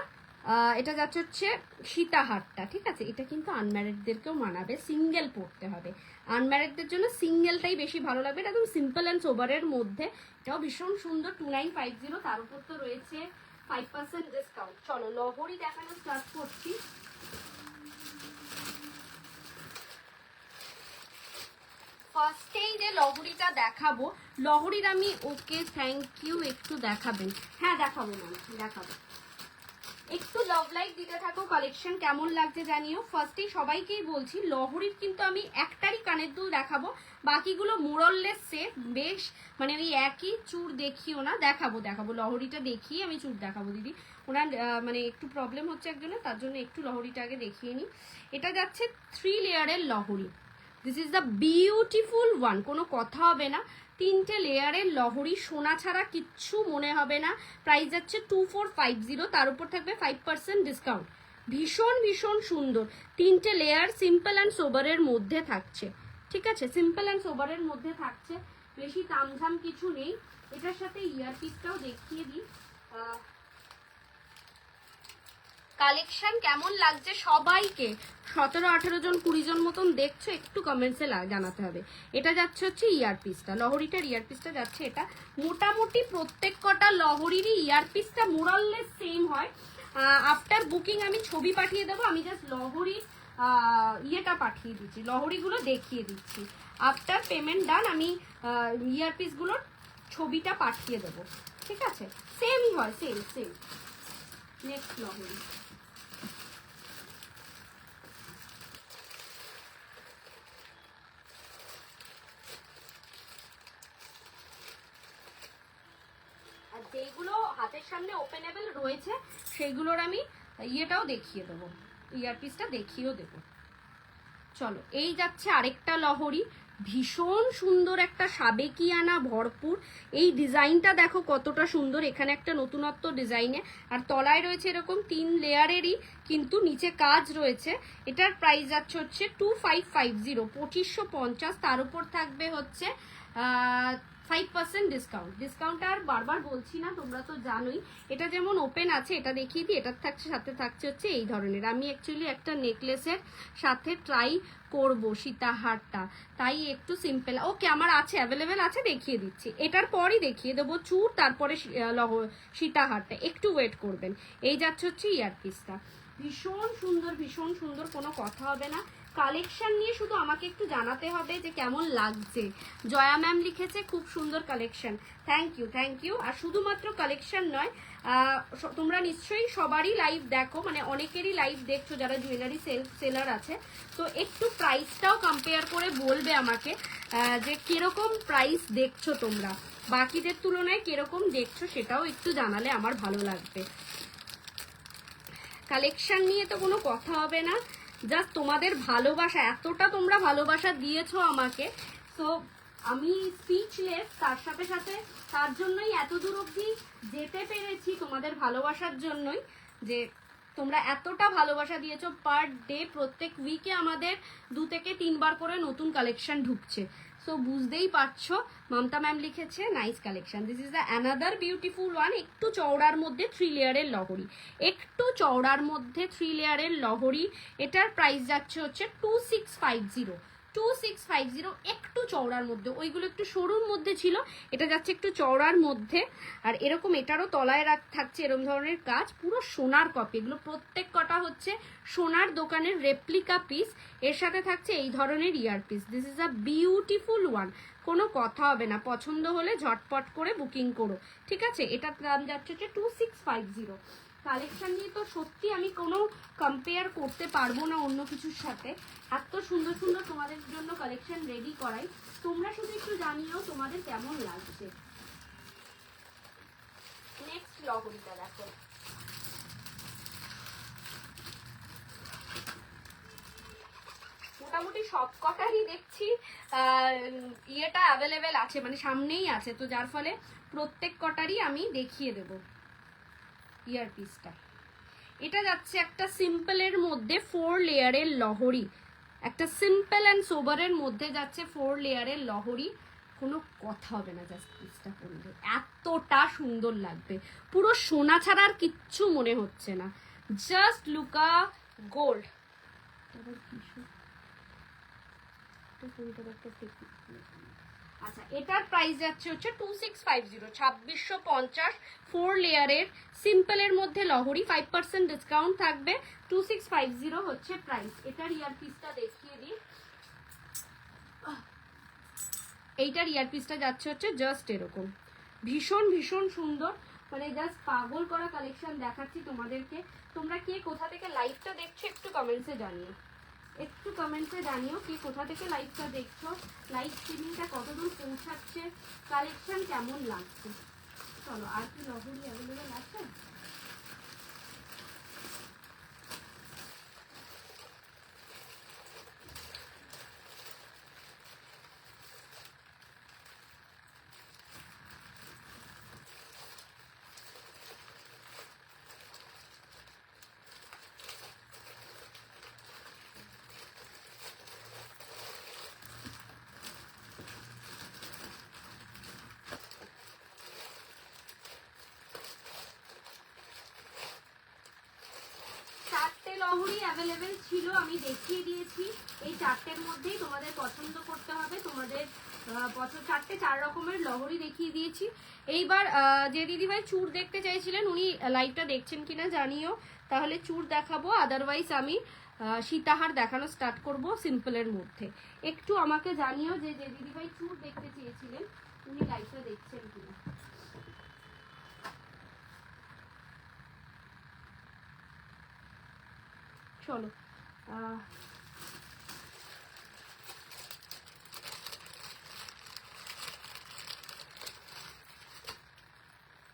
এটা যাচ্ছে হচ্ছে সীতাহারটা। ঠিক আছে, এটা কিন্তু আনম্যারিডদেরকেও মানাবে, সিঙ্গেল পড়তে হবে। আনম্যারিডদের জন্য সিঙ্গেলটাই বেশি ভালো লাগবে, এটা একদম সিম্পল অ্যান্ড সোবারের মধ্যে। এটাও ভীষণ সুন্দর, 2950। তার উপর তো রয়েছে 5% ডিসকাউন্ট। চলো লহরি দেখানো স্টার্ট করছি। ফার্স্টেই যে লহরিটা দেখাবো, লহরির আমি ওকে থ্যাংক ইউ, একটু দেখাবেন? হ্যাঁ দেখাবো ম্যাম, দেখাবো। একটু লাভ লাইক দিতে থাকো, কালেকশন কেমন লাগছে জানিও। ফার্স্টেই সবাইকেই বলছি, লহরির কিন্তু আমি একটারই কানের দুল দেখাবো, বাকিগুলো মোরললেস সেট, বেশ মানে ওই একই। চুর দেখিও না, দেখাবো লহরিটা দেখিয়ে আমি চুর দেখাবো দিদি। ওনার মানে একটু প্রবলেম হচ্ছে একজনের, তার জন্য একটু লহরিটা আগে দেখিয়ে নিই। এটা যাচ্ছে 3 লেয়ারের লহরি। This is the beautiful one, কোনো কথা হবে না। 3টে লেয়ারের লহরি, সোনা ছাড়া কিচ্ছু মনে হবে না। প্রাইস যাচ্ছে 2450, তার উপর থাকবে 5% ডিসকাউন্ট। ভীষণ সুন্দর 3টে লেয়ার, সিম্পল অ্যান্ড সোবারের মধ্যে থাকছে। ঠিক আছে, সিম্পল অ্যান্ড সোবারের মধ্যে থাকছে, বেশি তামঝাম কিছু নেই। এটার সাথে ইয়ারপিসটাও দেখিয়ে দিই। কালেকশন কেমন লাগছে সবাইকে, 17-18 জন 20 জন মতন দেখছো, একটু কমেন্টসে জানাতে হবে। এটা যাচ্ছে হচ্ছে ইয়ারপিসটা, লহরিটার ইয়ারপিসটা যাচ্ছে এটা। মোটামুটি প্রত্যেক কটা লহরিরই ইয়ারপিসটা মোরাললেস সেম হয়। আফটার বুকিং আমি ছবি পাঠিয়ে দেবো, আমি জাস্ট লহরি ইয়েটা পাঠিয়ে দিচ্ছি, লহরিগুলো দেখিয়ে দিচ্ছি। আফটার পেমেন্ট ডান আমি ইয়ারপিসগুলোর ছবিটা পাঠিয়ে দেবো, ঠিক আছে? সেমই হয়, সেম সেম। নেক্সট লহরি, আর যেগুলো হাতের সামনে ওপেনেবল রয়েছে সেইগুলোর আমি ইয়েটাও দেখিয়ে দেবো, ইয়ারপিসটা দেখিয়েও দেবো। চলো, এই যাচ্ছে আরেকটা লহরি, ভীষণ সুন্দর একটা সাবেকিয়ানা ভরপুর। এই ডিজাইনটা দেখো কতটা সুন্দর, এখানে একটা নতুনত্ব ডিজাইনে, আর তলায় রয়েছে এরকম 3 লেয়ারেরই কিন্তু নিচে কাজ রয়েছে। এটার প্রাইস যাচ্ছে হচ্ছে 2550, 2550। তার উপর থাকবে হচ্ছে 5% ডিসকাউন্ট। ডিসকাউন্ট আর বারবার বলছি না, তোমরা তো জানোই। এটা যেমন ওপেন আছে, এটা দেখিয়ে দিই, এটার থাকছে সাথে থাকছে হচ্ছে এই ধরনের। আমি অ্যাকচুয়ালি একটা নেকলেসের সাথে ট্রাই করবো সীতাহারটা, তাই একটু সিম্পল। ওকে, আমার আছে, অ্যাভেলেবেল আছে, দেখিয়ে দিচ্ছি। এটার পরই দেখিয়ে দেবো চূড়, তারপরে সীতাহারটা, একটু ওয়েট করবেন। এই যাচ্ছে হচ্ছে ইয়ারপিসটা, ভীষণ সুন্দর, ভীষণ সুন্দর, কোনো কথা হবে না। কালেকশন নিয়ে শুধু আমাকে একটু জানাতে হবে যে কেমন লাগছে। জয়া ম্যাম লিখেছে খুব সুন্দর collection, thank you, thank you. আর শুধুমাত্র কালেকশন নয়, তোমরা নিশ্চয়ই সবারই লাইভ দেখো, মানে অনেকেরই লাইভ দেখছো যারা জুয়েলারি সেলার আছে, তো একটু প্রাইসটাও কম্পেয়ার করে বলবে আমাকে যে কিরকম প্রাইস দেখছো তোমরা, বাকিদের তুলনায় কিরকম দেখছো, সেটাও একটু জানালে আমার ভালো লাগবে। কালেকশন নিয়ে তো কোনো কথা হবে না, জাস্ট তোমাদের ভালোবাসা, এতটা তোমরা ভালোবাসা দিয়েছো আমাকে, তো আমি স্পিচলেস। তার সাথে সাথে তার জন্যই এত দূর অবধি যেতে পেরেছি, তোমাদের ভালোবাসার জন্যই, যে তোমরা এতটা ভালোবাসা দিয়েছো। পার ডে, প্রত্যেক উইকে আমাদের 2 থেকে 3 বার করে নতুন কালেকশন ঢুকছে। সো বুঝতেই পারছো। মমতা ম্যাম লিখেছে nice collection, this is the another beautiful one. একটু চওড়ার মধ্যে 3 লেয়ারের লহরি, একটু চওড়ার মধ্যে 3 লেয়ারের লহরি। এটার প্রাইস যাচ্ছে হচ্ছে 2650, 2650। একটু চওড়ার মধ্যে, ওইগুলো একটু সরুর মধ্যে ছিল, এটা যাচ্ছে একটু চওড়ার মধ্যে। আর এরকম এটারও তলায় থাকছে এরকম ধরনের কাজ, পুরো সোনার কপি। এগুলো প্রত্যেক কটা হচ্ছে সোনার দোকানের রেপ্লিকা পিস, এর সাথে থাকছে এই ধরনের earpiece. This is a beautiful one, কোনো কথা হবে না। পছন্দ হলে ঝটপট করে বুকিং করো, ঠিক আছে? এটার দাম যাচ্ছে হচ্ছে 2650। কালেকশন নিয়ে তো সত্যি আমি কোনো কম্পেয়ার করতে পারবো না অন্য কিছুর সাথে, এত সুন্দর সুন্দর তোমাদের জন্য কালেকশন রেডি করাই। তোমরা শুধু একটু জানিও তোমাদের কেমন লাগছে। নেক্সট লহরিটা দেখো, মোটামুটি সব কটারই দেখছি ইয়েটা অ্যাভেলেবেল আছে, মানে সামনেই আছে, তো যার ফলে প্রত্যেক কটারই আমি দেখিয়ে দেব ইয়ারপিসটা। এটা যাচ্ছে একটা সিম্পলের মধ্যে 4 লেয়ারের লহরি, একটা সিম্পল অ্যান্ড সোবারের মধ্যে যাচ্ছে 4 লেয়ারের লহরি, কোনো কথা হবে না। জাস্ট পিসটা পরলে এতটা সুন্দর লাগবে, পুরো সোনা ছাড়া আর কিচ্ছু মনে হচ্ছে না, জাস্ট লুকা গোল্ড। আচ্ছা, এটার প্রাইস যাচ্ছে হচ্ছে 2650, 2650, 4 লেয়ারের সিম্পলের মধ্যে লহরি, 5% ডিসকাউন্ট থাকবে, 2650 হচ্ছে প্রাইস। এটার ইয়ারপিসটা দেখিয়ে দিই, এইটার ইয়ারপিসটা যাচ্ছে হচ্ছে জাস্ট এরকম, ভীষণ ভীষণ সুন্দর, মানে জাস্ট পাগল করা কালেকশন দেখাচ্ছি তোমাদেরকে। তোমরা কে কোথা থেকে লাইভটা দেখছো একটু কমেন্টসে জানিও, একটু কমেন্টসে জানিও কে কোথা থেকে লাইভটা দেখছো, লাইভ স্ট্রিমিংটা কতদূর পৌঁছাচ্ছে, কালেকশন কেমন লাগছে। চলো, আর কি লহরি অ্যাভেলেবেল আছে? লহরি অ্যাভেলেবেল ছিল, আমি দেখিয়ে দিয়েছি। এই 4টের মধ্যেই তোমাদের পছন্দ করতে হবে, তোমাদের বছর 4 রকমের লহরি দেখিয়ে দিয়েছি। এইবার যে দিদিভাই চূড় দেখতে চাইছিলেন উনি লাইভটা দেখছেন কিনা জানিও, তাহলে চূড় দেখাবো। আদারওয়াইজ আমি সীতাহার দেখানো স্টার্ট করব সিম্পলের মধ্যে। একটু আমাকে জানিও যে দিদিভাই চূড় দেখতে চেয়েছিলেন উনি লাইভটা দেখছেন কিনা। চলো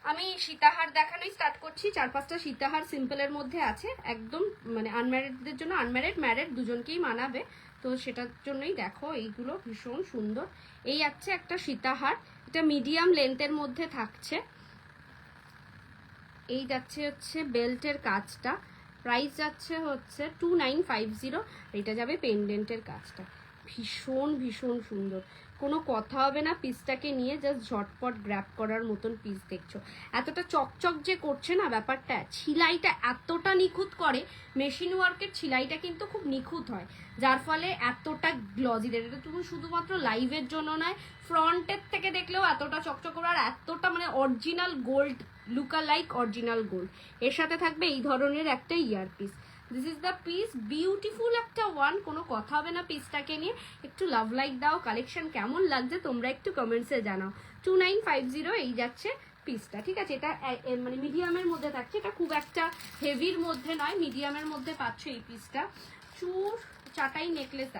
আমি সীতাহার দেখানোই স্টার্ট করছি। 4-5টা সীতাহার সিম্পলের মধ্যে আছে, একদম মানে আনম্যারিডদের জন্য, আনম্যারিড ম্যারিড দুজনকেই মানাবে, তো সেটার জন্যই দেখো এইগুলো ভীষণ সুন্দর। এই আছে একটা সীতাহার, এটা মিডিয়াম লেন্থের মধ্যে থাকছে। এই যাচ্ছে হচ্ছে বেল্টের কাজটা, প্রাইস যাচ্ছে হচ্ছে 2950। এটা যাবে পেন্ডেন্টের কাজটা, ভীষণ ভীষণ সুন্দর, কোনো কথা হবে না পিসটাকে নিয়ে, জাস্ট ঝটপট গ্র্যাব করার মতন পিস। দেখছো এতটা চকচক যে করছে না ব্যাপারটা, ছিলাইটা এতটা নিখুঁত করে, মেশিন ওয়ার্কের ছিলাইটা কিন্তু খুব নিখুঁত হয়, যার ফলে এতটা গ্লজি দেয়। এটা তুমি শুধুমাত্র লাইভের জন্য নয়, ফ্রন্টের থেকে দেখলেও এতটা চকচক করে, আর এতটা মানে original gold, lookalike original gold. এর সাথে থাকবে এই ধরনের একটা earpiece. This is the piece, beautiful একটা ওয়ান, কোনো কথা হবে না পিসটাকে নিয়ে। একটু লাভ লাইক দাও, কালেকশন কেমন লাগছে তোমরা একটু কমেন্টসে জানাও। 2950 এই যাচ্ছে পিসটা, ঠিক আছে। এটা মানে মিডিয়ামের মধ্যে থাকছে, এটা খুব একটা হেভির মধ্যে নয়, মিডিয়ামের মধ্যে পাচ্ছ এই পিসটা। চুর চাটাই নেকলেস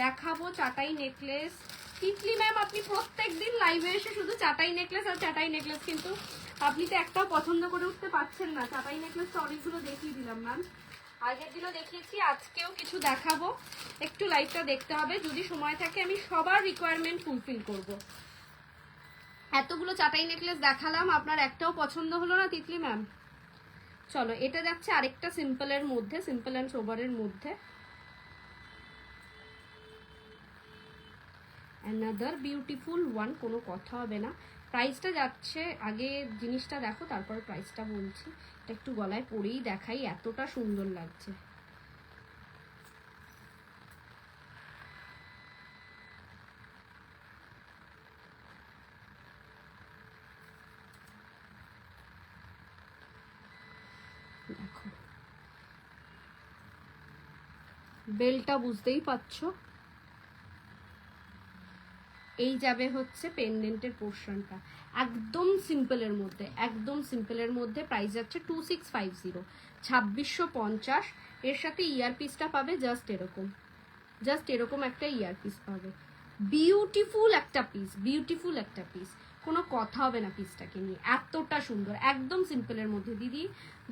দেখাবো চাটাই নেকলেস। তিতলি ম্যাম আপনি প্রত্যেক দিন লাইভে এসে শুধু চাটাই নেকলেস আর চাটাই নেকলেস, কিন্তু আপনি তো একটাও পছন্দ করে উঠতে পারছেন না। চাটাই নেকলেস তো অনেকগুলো দেখিয়ে দিলাম ম্যাম, আগের দিনও দেখিয়েছি, আজকেও কিছু দেখাবো। একটু লাইভটা দেখতে হবে, যদি সময় থাকে আমি সবার রিকোয়ারমেন্ট ফুলফিল করব। এতগুলো চাটাই নেকলেস দেখালাম, আপনার একটাও পছন্দ হলো না তিতলি ম্যাম? চলো এটা যাচ্ছে আরেকটা সিম্পলের মধ্যে, সিম্পল অ্যান্ড সোবারের মধ্যে। অ্যানাদার বিউটিফুল ওয়ান, কোনো কথা হবে না। প্রাইসটা যাচ্ছে, আগে জিনিসটা দেখো তারপর প্রাইসটা বলছি। এটা একটু গলায় পরেই দেখাই, এতটা সুন্দর লাগছে। দেখো বেলটা বুঝতেই পারছো, এই যাবে হচ্ছে পেন্ডেন্টের পোর্শনটা, একদম সিম্পলের মধ্যে, একদম সিম্পলের মধ্যে। প্রাইস যাচ্ছে 2650, 2650। এর সাথে ইয়ারপিসটা পাবে জাস্ট এরকম একটা ইয়ারপিস পাবে। বিউটিফুল একটা পিস, বিউটিফুল একটা পিস, কোনো কথা হবে না পিসটাকে নিয়ে, এতটা সুন্দর, একদম সিম্পলের মধ্যে। দিদি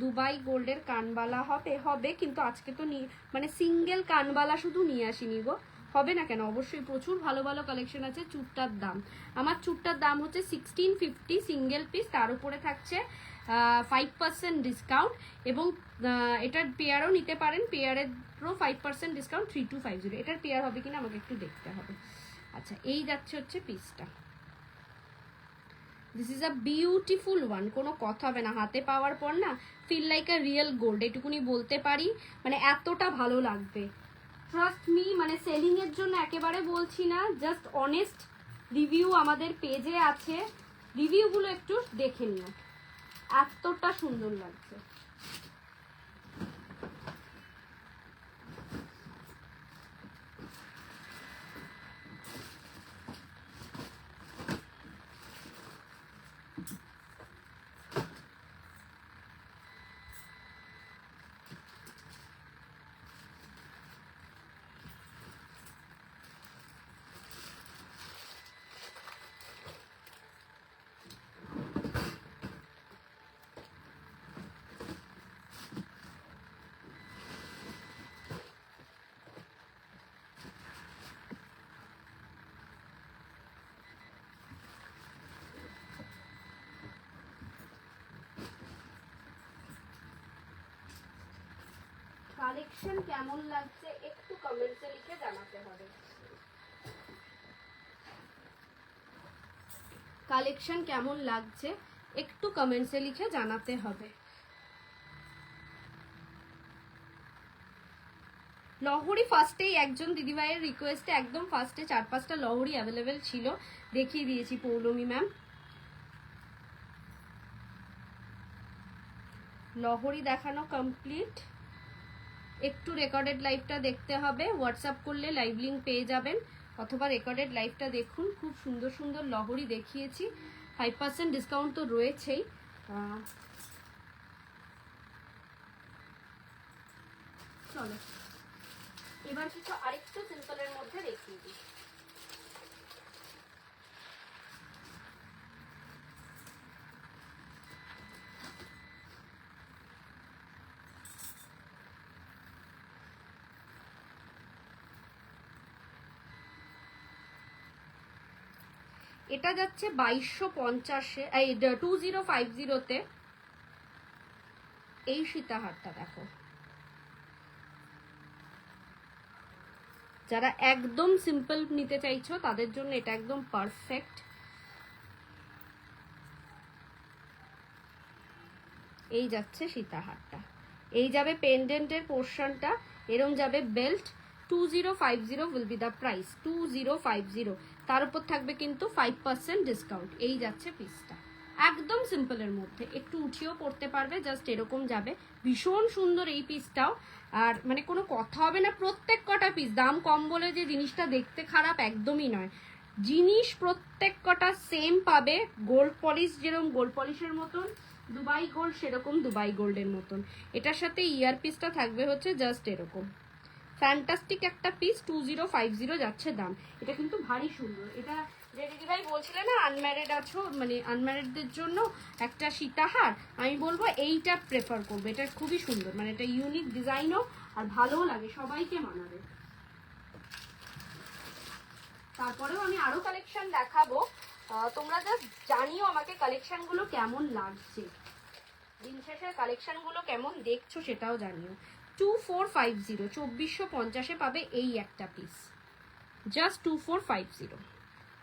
দুবাই গোল্ডের কানবালা হবে কিন্তু আজকে তো মানে সিঙ্গেল কানবালা শুধু নিয়ে আসিনি গো, হবে না কেন, অবশ্যই প্রচুর ভালো ভালো কালেকশন আছে। চুটটার দাম, আমার চুটটার দাম হচ্ছে 1650 সিঙ্গেল পিস, তার উপরে থাকছে 5% ডিসকাউন্ট, এবং এটার পেয়ারও নিতে পারেন, পেয়ারেরও 5% ডিসকাউন্ট, 3250। এটার পেয়ার হবে কিনা আমাকে একটু দেখতে হবে। আচ্ছা এই যাচ্ছে হচ্ছে পিসটা, this is a beautiful one, কোনো কথা হবে না, হাতে পাওয়ার পর না feel like a real gold, এটুকুনি বলতে পারি, মানে এতটা ভালো লাগবে। ট্রাস্ট মি, মানে সেলিং এর জন্য একেবারে বলছি না, জাস্ট অনেস্ট রিভিউ আমাদের পেজে আছে, রিভিউগুলো একটু দেখে নিও, এতটা সুন্দর লাগছে। কালেকশন কেমন লাগছে একটু কমেন্টসে লিখে জানাতে হবে। কালেকশন কেমন লাগছে একটু কমেন্টসে লিখে জানাতে হবে। লহরি ফার্স্টেই একজন দিদিভাইয়ের রিকোয়েস্টে একদম ফার্স্টে 4-5টা লহরি অ্যাভেলেবেল ছিল, দেখিয়ে দিয়েছি পৌলমী ম্যাম। লহরি দেখানো কমপ্লিট। একটু রেকর্ডেড লাইভটা দেখতে হবে, হোয়াটসঅ্যাপ করলে লাইভ লিঙ্ক পেয়ে যাবেন, অথবা রেকর্ডেড লাইভটা দেখুন। খুব সুন্দর সুন্দর লহরি দেখিয়েছি, 5% ডিসকাউন্ট তো রয়েছেই। চলো এবার কিছু আরেকটু সিম্পলের মধ্যে দেখিয়ে দিই। এটা যাচ্ছে 2250-এ, এই 2050-তে। এই সীতাহারটা দেখো, যারা একদম সিম্পল নিতে চাইছো তাদের জন্য এটা একদম পারফেক্ট। এই যাচ্ছে সীতাহারটা, এই যাবে পেন্ডেন্টের পোর্শনটা, এরম যাবে belt. 2050 will be the price, 2050। তার উপর থাকবে কিন্তু 5% ডিসকাউন্ট। এই যাচ্ছে পিসটা, একদম সিম্পলের মধ্যে, একটু উঠিয়েও পড়তে পারবে, জাস্ট এরকম যাবে। ভীষণ সুন্দর এই পিসটাও, আর মানে কোনো কথা হবে না। প্রত্যেক কটা পিস দাম কম বলে যে জিনিসটা দেখতে খারাপ, একদমই নয়। জিনিস প্রত্যেক কটা সেম পাবে, গোল্ড পলিশ যেরকম গোল্ড পলিশের মতন, দুবাই গোল্ড সেরকম দুবাই গোল্ডের মতন। এটার সাথে ইয়ার পিসটা থাকবে হচ্ছে জাস্ট এরকম ফ্যান্টাস্টিক একটা পিস। 2050 যাচ্ছে দাম। এটা কিন্তু ভারী সুন্দর। এটা যে দিদিভাই বলছিলেন না আনম্যারিড আছো, মানে আনম্যারিডদের জন্য একটা সীতাহার, আমি বলবো এইটা প্রেফার করবে। এটা খুবই সুন্দর, মানে এটা ইউনিক ডিজাইনও, আর ভালোও লাগে, সবাইকে মানাবে। তারপরেও আমি আরো কালেকশন দেখাবো, তোমরা জাস্ট জানিও আমাকে কালেকশনগুলো কেমন লাগছে, দিন শেষের কালেকশনগুলো কেমন দেখছো সেটাও জানিও। 2450, 2450-এ পাবে এই একটা পিস, জাস্ট 2450।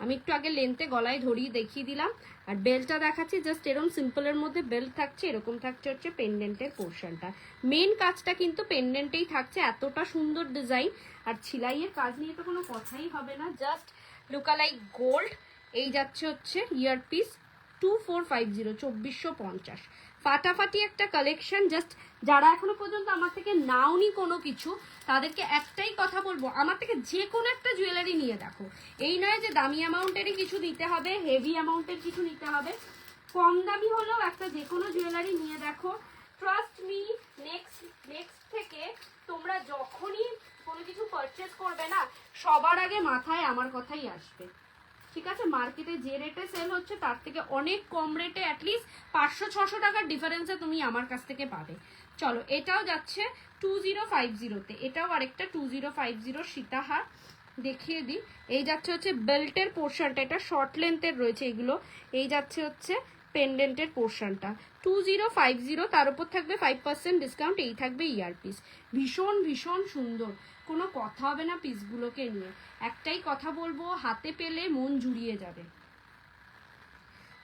আমি একটু আগে লেন্থে গলায় ধরিয়ে দেখিয়ে দিলাম। আর বেল্টটা দেখাচ্ছি, জাস্ট এরকম সিম্পলের মধ্যে বেল্ট থাকছে, এরকম থাকছে হচ্ছে পেন্ডেন্টের পোর্শনটা। মেন কাজটা কিন্তু পেন্ডেন্টেই থাকছে, এতটা সুন্দর ডিজাইন। আর ছিলাইয়ের কাজ নিয়ে তো কোনো কথাই হবে না, জাস্ট লুকালাইক গোল্ড। এই যাচ্ছে হচ্ছে ইয়ার পিস, 2450, 2450। ফাটাফাটি একটা কালেকশন। জাস্ট যারা এখনো পর্যন্ত আমার থেকে নাওনি কোনো কিছু, তাদেরকে একটাই কথা বলবো, আমার থেকে যে কোনো একটা জুয়েলারি নিয়ে দেখো। এই নয় যে দামি অ্যামাউন্টেরই কিছু নিতে হবে, হেভি অ্যামাউন্টের কিছু নিতে হবে, কম দামি হলেও একটা যে কোনো জুয়েলারি নিয়ে দেখো। ট্রাস্ট মি, নেক্সট থেকে তোমরা যখনই কোনো কিছু পারচেস করবে না, সবার আগে মাথায় আমার কথাই আসবে। ঠিক আছে, মার্কেটে যে রেটে সেল হচ্ছে তার থেকে অনেক কম রেটে, অ্যাটলিস্ট 500-600 টাকার ডিফারেন্সে তুমি আমার কাছ থেকে পাবে। চলো এটাও যাচ্ছে 2050-তে, এটাও আরেকটা 2050 সীতাহার দেখিয়ে দিই। এই যাচ্ছে হচ্ছে বেল্টের পোর্শনটা, এটা শর্ট লেন্থের রয়েছে এগুলো। এই যাচ্ছে হচ্ছে পেন্ডেন্টের পোর্শনটা 2050, তার উপর থাকবে 5% ডিসকাউন্ট। এই থাকবে ইয়ার পিস। ভীষণ ভীষণ সুন্দর, কোনো কথা হবে না পিসগুলোকে নিয়ে। একটাই কথা বলবো, হাতে পেলে মন জুড়িয়ে যাবে,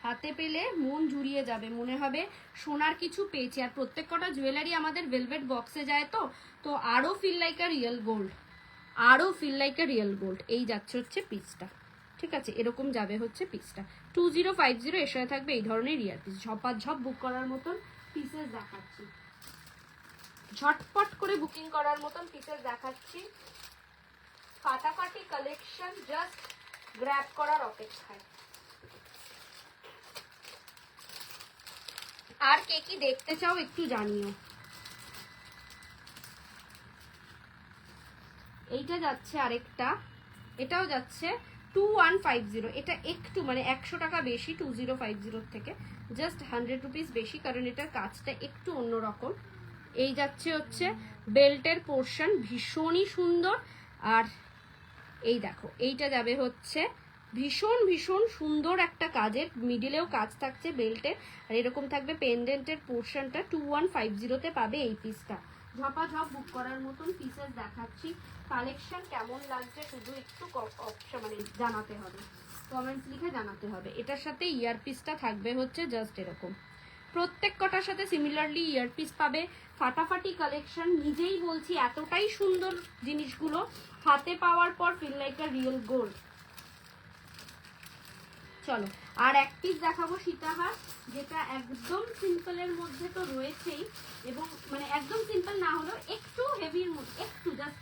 হাতে পেলে মন জুড়িয়ে যাবে, মনে হবে সোনার কিছু পেয়েছি। আর প্রত্যেক কটা জুয়েলারি আমাদের ভেলভেট বক্সে যায়, তো আরো feel like a real gold, আরো feel like a real gold. এই যাচ্ছে হচ্ছে পিসটা, ঠিক আছে, এরকম যাবে হচ্ছে পিসটা 2050। এর সাথে থাকবে এই ধরনের ইয়ার পিস, ঝপাঝপ বুক করার মতন পিসেস দেখাচ্ছি, ঝটপট করে বুকিং করার মতন পিসেস দেখাচ্ছি। ফাটাফাটি কালেকশন, জাস্ট গ্র্যাব করার অপেক্ষায়। আর কে কি দেখতে চাও একটু জানিও। এইটা যাচ্ছে আরেকটা, এটাও যাচ্ছে 2150। এটা একটু মানে 100 টাকা বেশি 2050 থেকে, জাস্ট 100 রুপিস বেশি, কারণ এটার কাজটা একটু অন্যরকম। এই যাচ্ছে হচ্ছে বেল্টের পোর্শন, ভীষণই সুন্দর। আর এই দেখো, এইটা যাবে হচ্ছে ভীষণ ভীষণ সুন্দর একটা কাজের, মিডিলেও কাজ থাকছে বেল্টের, আর এরকম থাকবে পেন্ডেন্টের পোর্শনটা। 2150-তে পাবে এই পিসটা। ঝপাঝপ বুক করার মতন পিসেস দেখাচ্ছি। কালেকশন কেমন লাগছে শুধু একটু মানে জানাতে হবে, কমেন্টস লিখে জানাতে হবে। এটার সাথে ইয়ার পিসটা থাকবে হচ্ছে জাস্ট এরকম প্রত্যেক কটার সাথে সিমিলারলি ইয়ারপিস পাবে। ফাটাফাটি কালেকশন, নিজেই বলছি এতটাই সুন্দর জিনিসগুলো, হাতে পাওয়ার পর feel like a real gold. চলো আর এক পিস দেখাবো সীতাহার, যেটা একদম সিম্পলের মধ্যে তো রয়েছেই, এবং মানে একদম সিম্পল না হলেও একটু হেভির মধ্যে, একটু জাস্ট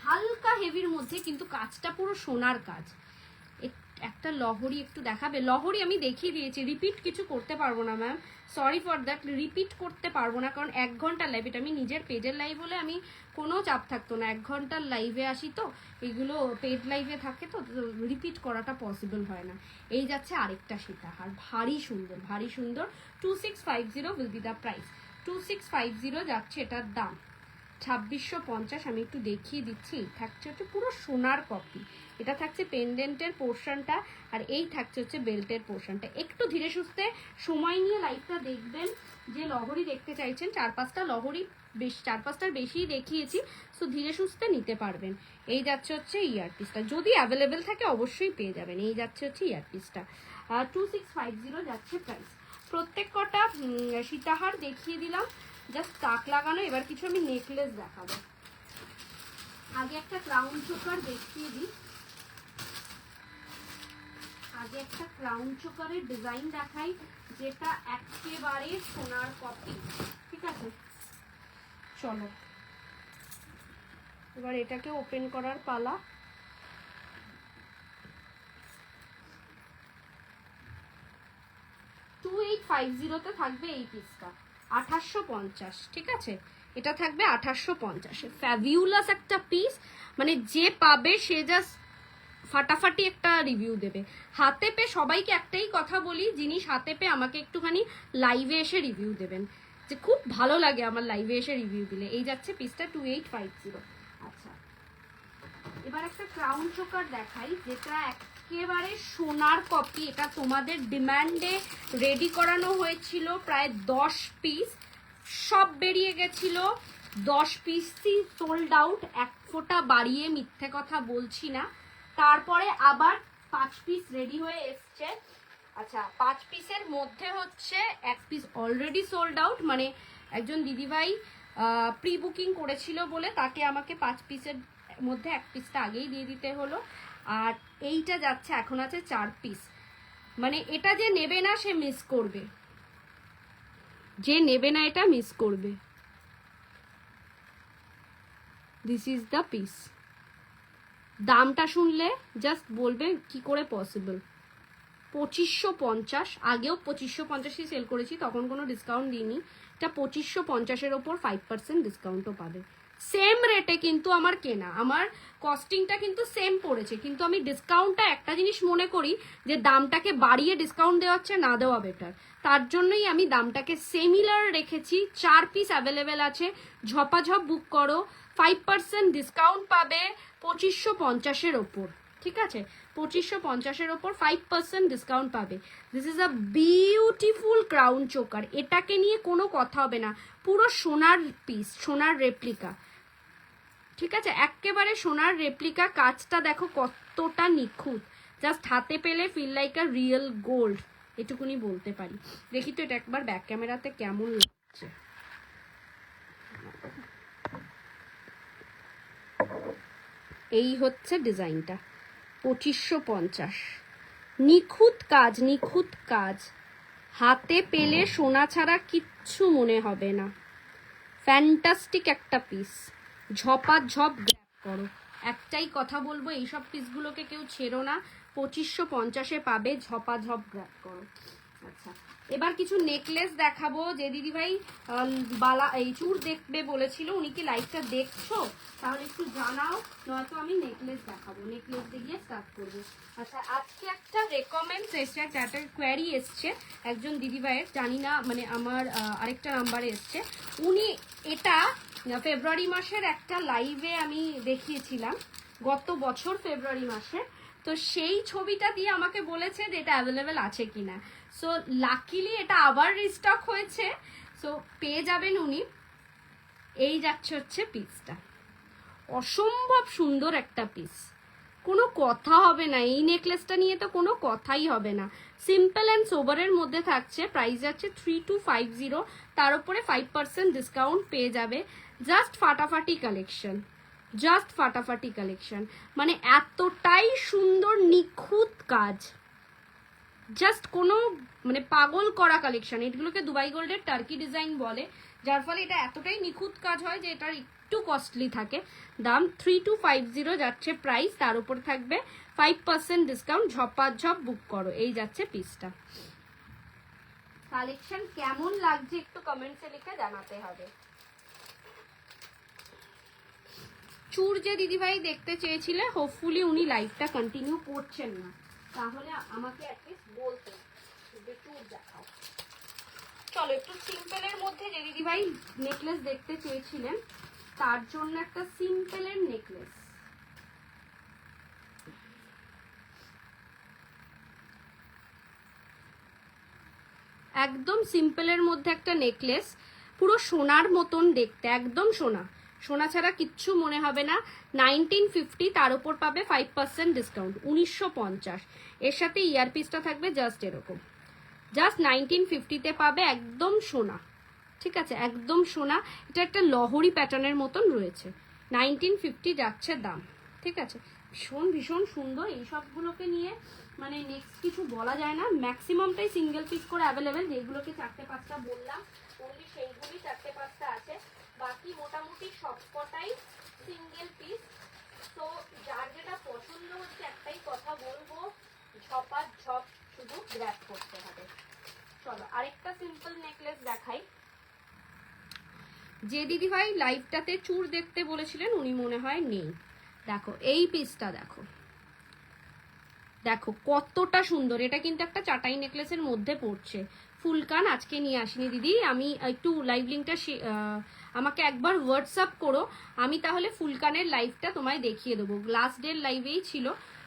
হালকা হেভির মধ্যে, কিন্তু কাজটা পুরো সোনার কাজ। একটা লহরি একটু দেখাবে? লহরি আমি দেখিয়ে দিয়েছি, রিপিট কিছু করতে পারবো না ma'am, sorry for that, repeat করতে পারবো না, কারণ 1 ঘন্টার লাইভ, এটা আমি নিজের পেজের লাইভ হলে আমি কোনো চাপ থাকতো না, 1 ঘন্টার লাইভে আসি তো, এগুলো পেড লাইভে থাকে তো রিপিট করাটা পসিবল হয় না। এই যাচ্ছে আরেকটা সীতাহার, ভারী সুন্দর, ভারী সুন্দর। 2650 উইল বি দ্য প্রাইস, 2650 যাচ্ছে এটার দাম। 2650 আমি একটু দেখিয়ে দিচ্ছি। থাকছে হচ্ছে পুরো সোনার কপি, এটা থাকছে পেন্ডেন্টের পোর্শনটা, আর এই থাকছে হচ্ছে বেল্টের পোর্শনটা। একটু ধীরে সুস্থে সময় নিয়ে লাইভটা দেখবেন, যে লহরি দেখতে চাইছেন, 4-5টা লহরি, বেশ 4-5টার বেশি দেখিয়েছি, সো ধীরে সুস্থে নিতে পারবেন। এই যাচ্ছে হচ্ছে ইয়ারপিসটা, যদি অ্যাভেলেবেল থাকে অবশ্যই পেয়ে যাবেন। এই যাচ্ছে হচ্ছে ইয়ারপিসটা, 2650 যাচ্ছে প্রাইস। প্রত্যেক কটা সীতাহার দেখিয়ে দিলাম, জাস্ট তাক লাগানো। এবার কিছু আমি নেকলেস দেখাবো। আগে একটা ক্রাউন চোকার দেখিয়ে দিই, আগে একটা ক্রাউন চোকারের ডিজাইন দেখাই, যেটা একেবারে সোনার কপি, ঠিক আছে? চলো এবার এটাকে ওপেন করার পালা। তে থাকবে এই পিসটা 2850, ঠিক আছে? এটা থাকবে 2850। ফ্যাবিউলাস একটা পিস, মানে যে পাবে সে জাস্ট ফাটাফাটি একটা রিভিউ দেবে। হাতে পেয়ে সবাইকে একটাই কথা বলি, জিনিস হাতে পেয়ে আমাকে একটুখানি লাইভে এসে রিভিউ দেবেন, যে খুব ভালো লাগে আমার লাইভে এসে রিভিউ দিলে। এই যাচ্ছে পিসটা 2850। আচ্ছা এবার একটা ক্রাউন চোকার দেখাই, যেটা একেবারে সোনার কপি। এটা তোমাদের ডিমান্ডে রেডি করানো হয়েছিল, প্রায় 10 পিস, সব বেরিয়ে গেছিল। 10 পিসই সোল্ড আউট, 1 ফোঁটা বাড়িয়ে মিথ্যে কথা বলছি না। তারপরে আবার 5 পিস রেডি হয়ে এসছে। আচ্ছা 5 পিসের মধ্যে হচ্ছে 1 পিস অলরেডি সোল্ড আউট, মানে একজন দিদিভাই প্রি বুকিং করেছিল বলে তাকে আমাকে 5 পিসের মধ্যে 1 পিসটা আগেই দিয়ে দিতে হলো। আর এইটা যাচ্ছে, এখন আছে 4 পিস, মানে এটা যে নেবে না সে মিস করবে, যে নেবে না এটা মিস করবে। This is the piece. দামটা শুনলে জাস্ট বলবে কি করে পসিবল। 2550, আগেও 2550ই সেল করেছি, তখন কোনো ডিসকাউন্ট দিইনি। এটা 2550-এর ওপর 5% ডিসকাউন্টও পাবে। সেম রেটে কিন্তু আমার কেনা, আমার কস্টিংটা কিন্তু সেম পড়েছে, কিন্তু আমি ডিসকাউন্টটা একটা জিনিস মনে করি, যে দামটাকে বাড়িয়ে ডিসকাউন্ট দেওয়া হচ্ছে না দেওয়া বেটার, তার জন্যই আমি দামটাকে সিমিলার রেখেছি। 4 পিস অ্যাভেলেবেল আছে, ঝপাঝপ বুক করো, 5% ডিসকাউন্ট পাবে 2550-এর ওপর, ঠিক আছে? 2550-এর ওপর 5% ডিসকাউন্ট পাবে। This is a beautiful crown choker, এটাকে নিয়ে কোনো কথা হবে না, পুরো সোনার পিস, সোনার রেপ্লিকা, ঠিক আছে? একেবারে সোনার রেপ্লিকা। কাজটা দেখো কতটা নিখুঁত, জাস্ট হাতে পেলে feel like a real gold, এটুকুনি বলতে পারি। দেখি তো এটা একবার ব্যাক ক্যামেরাতে কেমন লাগছে। এই হচ্ছে ডিজাইনটা, 2550। নিখুঁত কাজ, নিখুঁত কাজ, হাতে পেলে সোনা ছাড়া কিচ্ছু মনে হবে না। ফ্যান্টাস্টিক একটা পিস, ঝপাঝপ গ্র্যাব করো। একটাই কথা বলবো, এইসব পিসগুলোকে কেউ ছেড়ো না, 2550-এ পাবে, ঝপাঝপ গ্র্যাব করো। আচ্ছা এবার কিছু নেকলেস দেখাবো। যে দিদিভাই বালা এই চূড় দেখবে বলেছিল, উনি কি লাইভটা দেখছো? তাহলে একটু জানাও, নয়তো আমি নেকলেস দেখাবো। নেকলেস দিয়ে স্টার্ট করবো। আচ্ছা আজকে একটা রেকমেন্ডস এসছে, একটা কোয়ারি এসছে একজন দিদিভাইয়ের, জানি না মানে আমার আরেকটা নাম্বারে এসছে। উনি এটা ফেব্রুয়ারি মাসের একটা লাইভে আমি দেখিয়েছিলাম, গত বছর ফেব্রুয়ারি মাসে, তো সেই ছবিটা দিয়ে আমাকে বলেছে যে এটা অ্যাভেলেবেল আছে কিনা। সো লাকিলি এটা আবার রিস্টক হয়েছে, সো পেয়ে যাবেন উনি। এই যাচ্ছে হচ্ছে পিসটা, অসম্ভব সুন্দর একটা পিস, কোনো কথা হবে না, এই নেকলেসটা নিয়ে তো কোনো কথাই হবে না। সিম্পল অ্যান্ড সোবারের মধ্যে থাকছে, প্রাইস যাচ্ছে 3250, তার উপরে 5% ডিসকাউন্ট পেয়ে যাবে। জাস্ট ফাটাফাটি কালেকশন, জাস্ট ফাটাফাটি কালেকশন, মানে এতটাই সুন্দর নিখুঁত কাজ, জাস্ট কোনো মানে পাগল করা কালেকশন। এগুলোকে দুবাই গোল্ডের টার্কি ডিজাইন বলে, যার ফলে এটা এতটাই নিখুঁত কাজ হয় যে এটার একটু কস্টলি থাকে। দাম 3250 যাচ্ছে প্রাইস, তার উপর থাকবে 5% ডিসকাউন্ট। ঝপাঝপ বুক করো। এই যাচ্ছে পিসটা। কালেকশন কেমন লাগছে একটু কমেন্টসে লিখে জানাতে হবে। চুর যে দিদিভাই দেখতে চেয়েছিলে, হোপফুলি উনি লাইভটা কন্টিনিউ করছেন না, তাহলে আমাকে অ্যাটলিস্ট বলতে যে চুর দেখাও। চলো একটু সিম্পলের মধ্যে যে দিদিভাই নেকলেস দেখতে চেয়েছিলেন, তার জন্য একটা সিম্পলের নেকলেস। একদম সিম্পলের মধ্যে একটা নেকলেস, পুরো সোনার মতন দেখতে, একদম সোনা, সোনা ছাড়া কিচ্ছু মনে হবে না। 1950, তার উপর পাবে 5% ডিসকাউন্ট, 1950। এর সাথে ইয়ারপিসটা থাকবে জাস্ট এরকম, জাস্ট 1950-তে পাবে, একদম সোনা। ঠিক আছে, একদম সোনা। এটা একটা লহরি প্যাটার্নের মতন রয়েছে, 1950 যাচ্ছে দাম। ঠিক আছে, ভীষণ ভীষণ সুন্দর। এই সবগুলোকে নিয়ে মানে নেক্সট কিছু বলা যায় না। ম্যাক্সিমামটাই সিঙ্গেল পিস করে অ্যাভেলেবেল, যেগুলোকে 4-5টা বললাম ওনলি সেইগুলি 4-5টা আছে, বাকি মোটামুটি সবকটাই সিঙ্গেল পিস। তো যার যেটা পছন্দ হচ্ছে, একটাই কথা বলবো, ঝপাঝপ শুধু গ্র্যাব করতে হবে। চলো আরেকটা সিম্পল নেকলেস দেখাই। যে দিদিভাই লাইভটাতে চুর দেখতে বলেছিলেন উনি মনে হয় নেই। দেখো এই পিসটা, দেখো দেখো কতটা সুন্দর। এটা কিন্তু একটা চাটাই নেকলেসের মধ্যে পড়ছে। ফুলকান আজকে নিয়ে আসিনি দিদি, আমি একটু লাইভ লিঙ্কটা আমাকে একবার হোয়াটসঅ্যাপ করো, আমি তাহলে ফুলকানের লাইভটা তোমায় দেখিয়ে দেবো। লাস্ট ডের লাইভেই ছিল,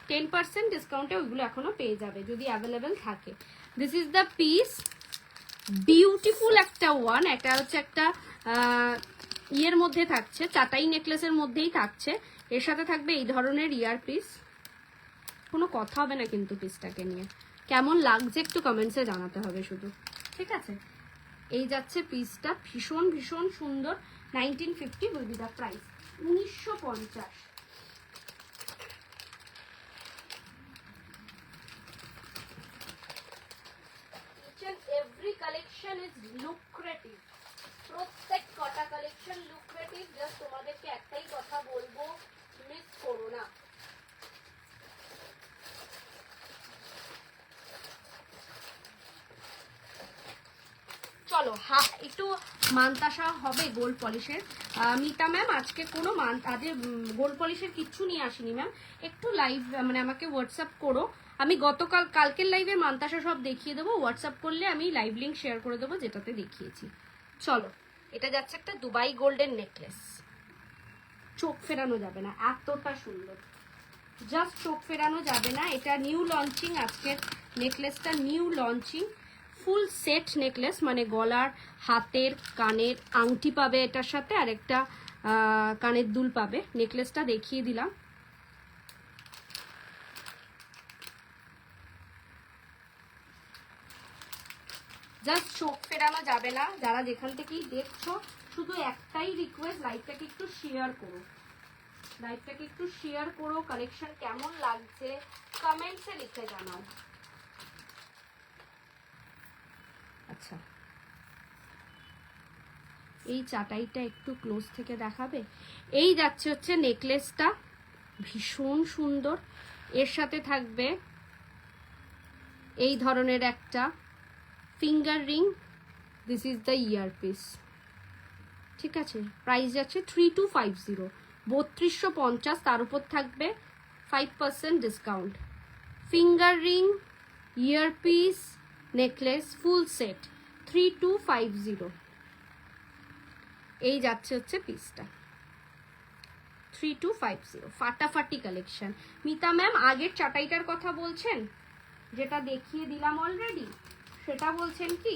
10% ডিসকাউন্টে ওইগুলো এখনো পেয়ে যাবে যদি অ্যাভেলেবেল থাকে। This is the piece, beautiful একটা ওয়ান। এটা হচ্ছে একটা ইয়ের মধ্যে থাকছে, চাটাই নেকলেসের মধ্যেই থাকছে। এর সাথে থাকবে এই ধরনের ইয়ার পিস। কোনো কথা হবে না কিন্তু পিসটাকে নিয়ে, কেমন লাগছে একটু কমেন্টসে জানাতে হবে শুধু। ঠিক আছে, এই যাচ্ছে পিসটা, ভীষণ ভীষণ সুন্দর। 1950 will be the price, 1950। Every collection is lucrative, প্রত্যেক কটা কালেকশন লুক্রেটিভ। জাস্ট তোমাদেরকে একটাই কথা বলবো, মিস করো না। চলো একটু মানতাসা হবে গোল্ড পলিশের। মিতা ম্যাম আজকে কোনো আজকে গোল্ড পলিশের কিচ্ছু নিয়ে আসিনি ম্যাম, একটু লাইভ মানে আমাকে হোয়াটসঅ্যাপ করো, আমি কালকের লাইভে মানতাসা সব দেখিয়ে দেবো। হোয়াটসঅ্যাপ করলে আমি লাইভ লিঙ্ক শেয়ার করে দেবো যেটাতে দেখিয়েছি। চলো এটা যাচ্ছে একটা দুবাই গোল্ডের নেকলেস, চোখ ফেরানো যাবে না, এতটা সুন্দর, জাস্ট চোখ ফেরানো যাবে না। এটা নিউ লঞ্চিং, আজকের নেকলেসটা new launching, full set necklace, মানে গলার, হাতের, কানের আংটি পাবে এটার সাথে, আর একটা কানের দুল পাবে। নেকলেসটা দেখিয়ে দিলাম। জাস্ট চোখ ফেরানো যাবে না। যারা যেখান থেকেই দেখছো, শুধু একটাই রিকোয়েস্ট, লাইভটাকে একটু শেয়ার করো, লাইভটাকে একটু শেয়ার করো। কালেকশন কেমন লাগছে কমেন্টসে লিখে জানাও। আচ্ছা, এই চাটাইটা একটু ক্লোজ থেকে দেখাবে। এই যাচ্ছে হচ্ছে নেকলেসটা, ভীষণ সুন্দর। এর সাথে থাকবে এই ধরনের একটা finger ring, this is the earpiece. ঠিক আছে, প্রাইস যাচ্ছে 3250, 3250, তার উপর থাকবে 5% discount. Finger ring, earpiece, necklace, full set 3250। এই যাচ্ছে হচ্ছে পিসটা, 3250, ফাটাফাটি কালেকশন। মিতা ম্যাম আগের চাটাইটার কথা বলছেন, যেটা দেখিয়ে দিলাম অলরেডি, সেটা বলছেন কি?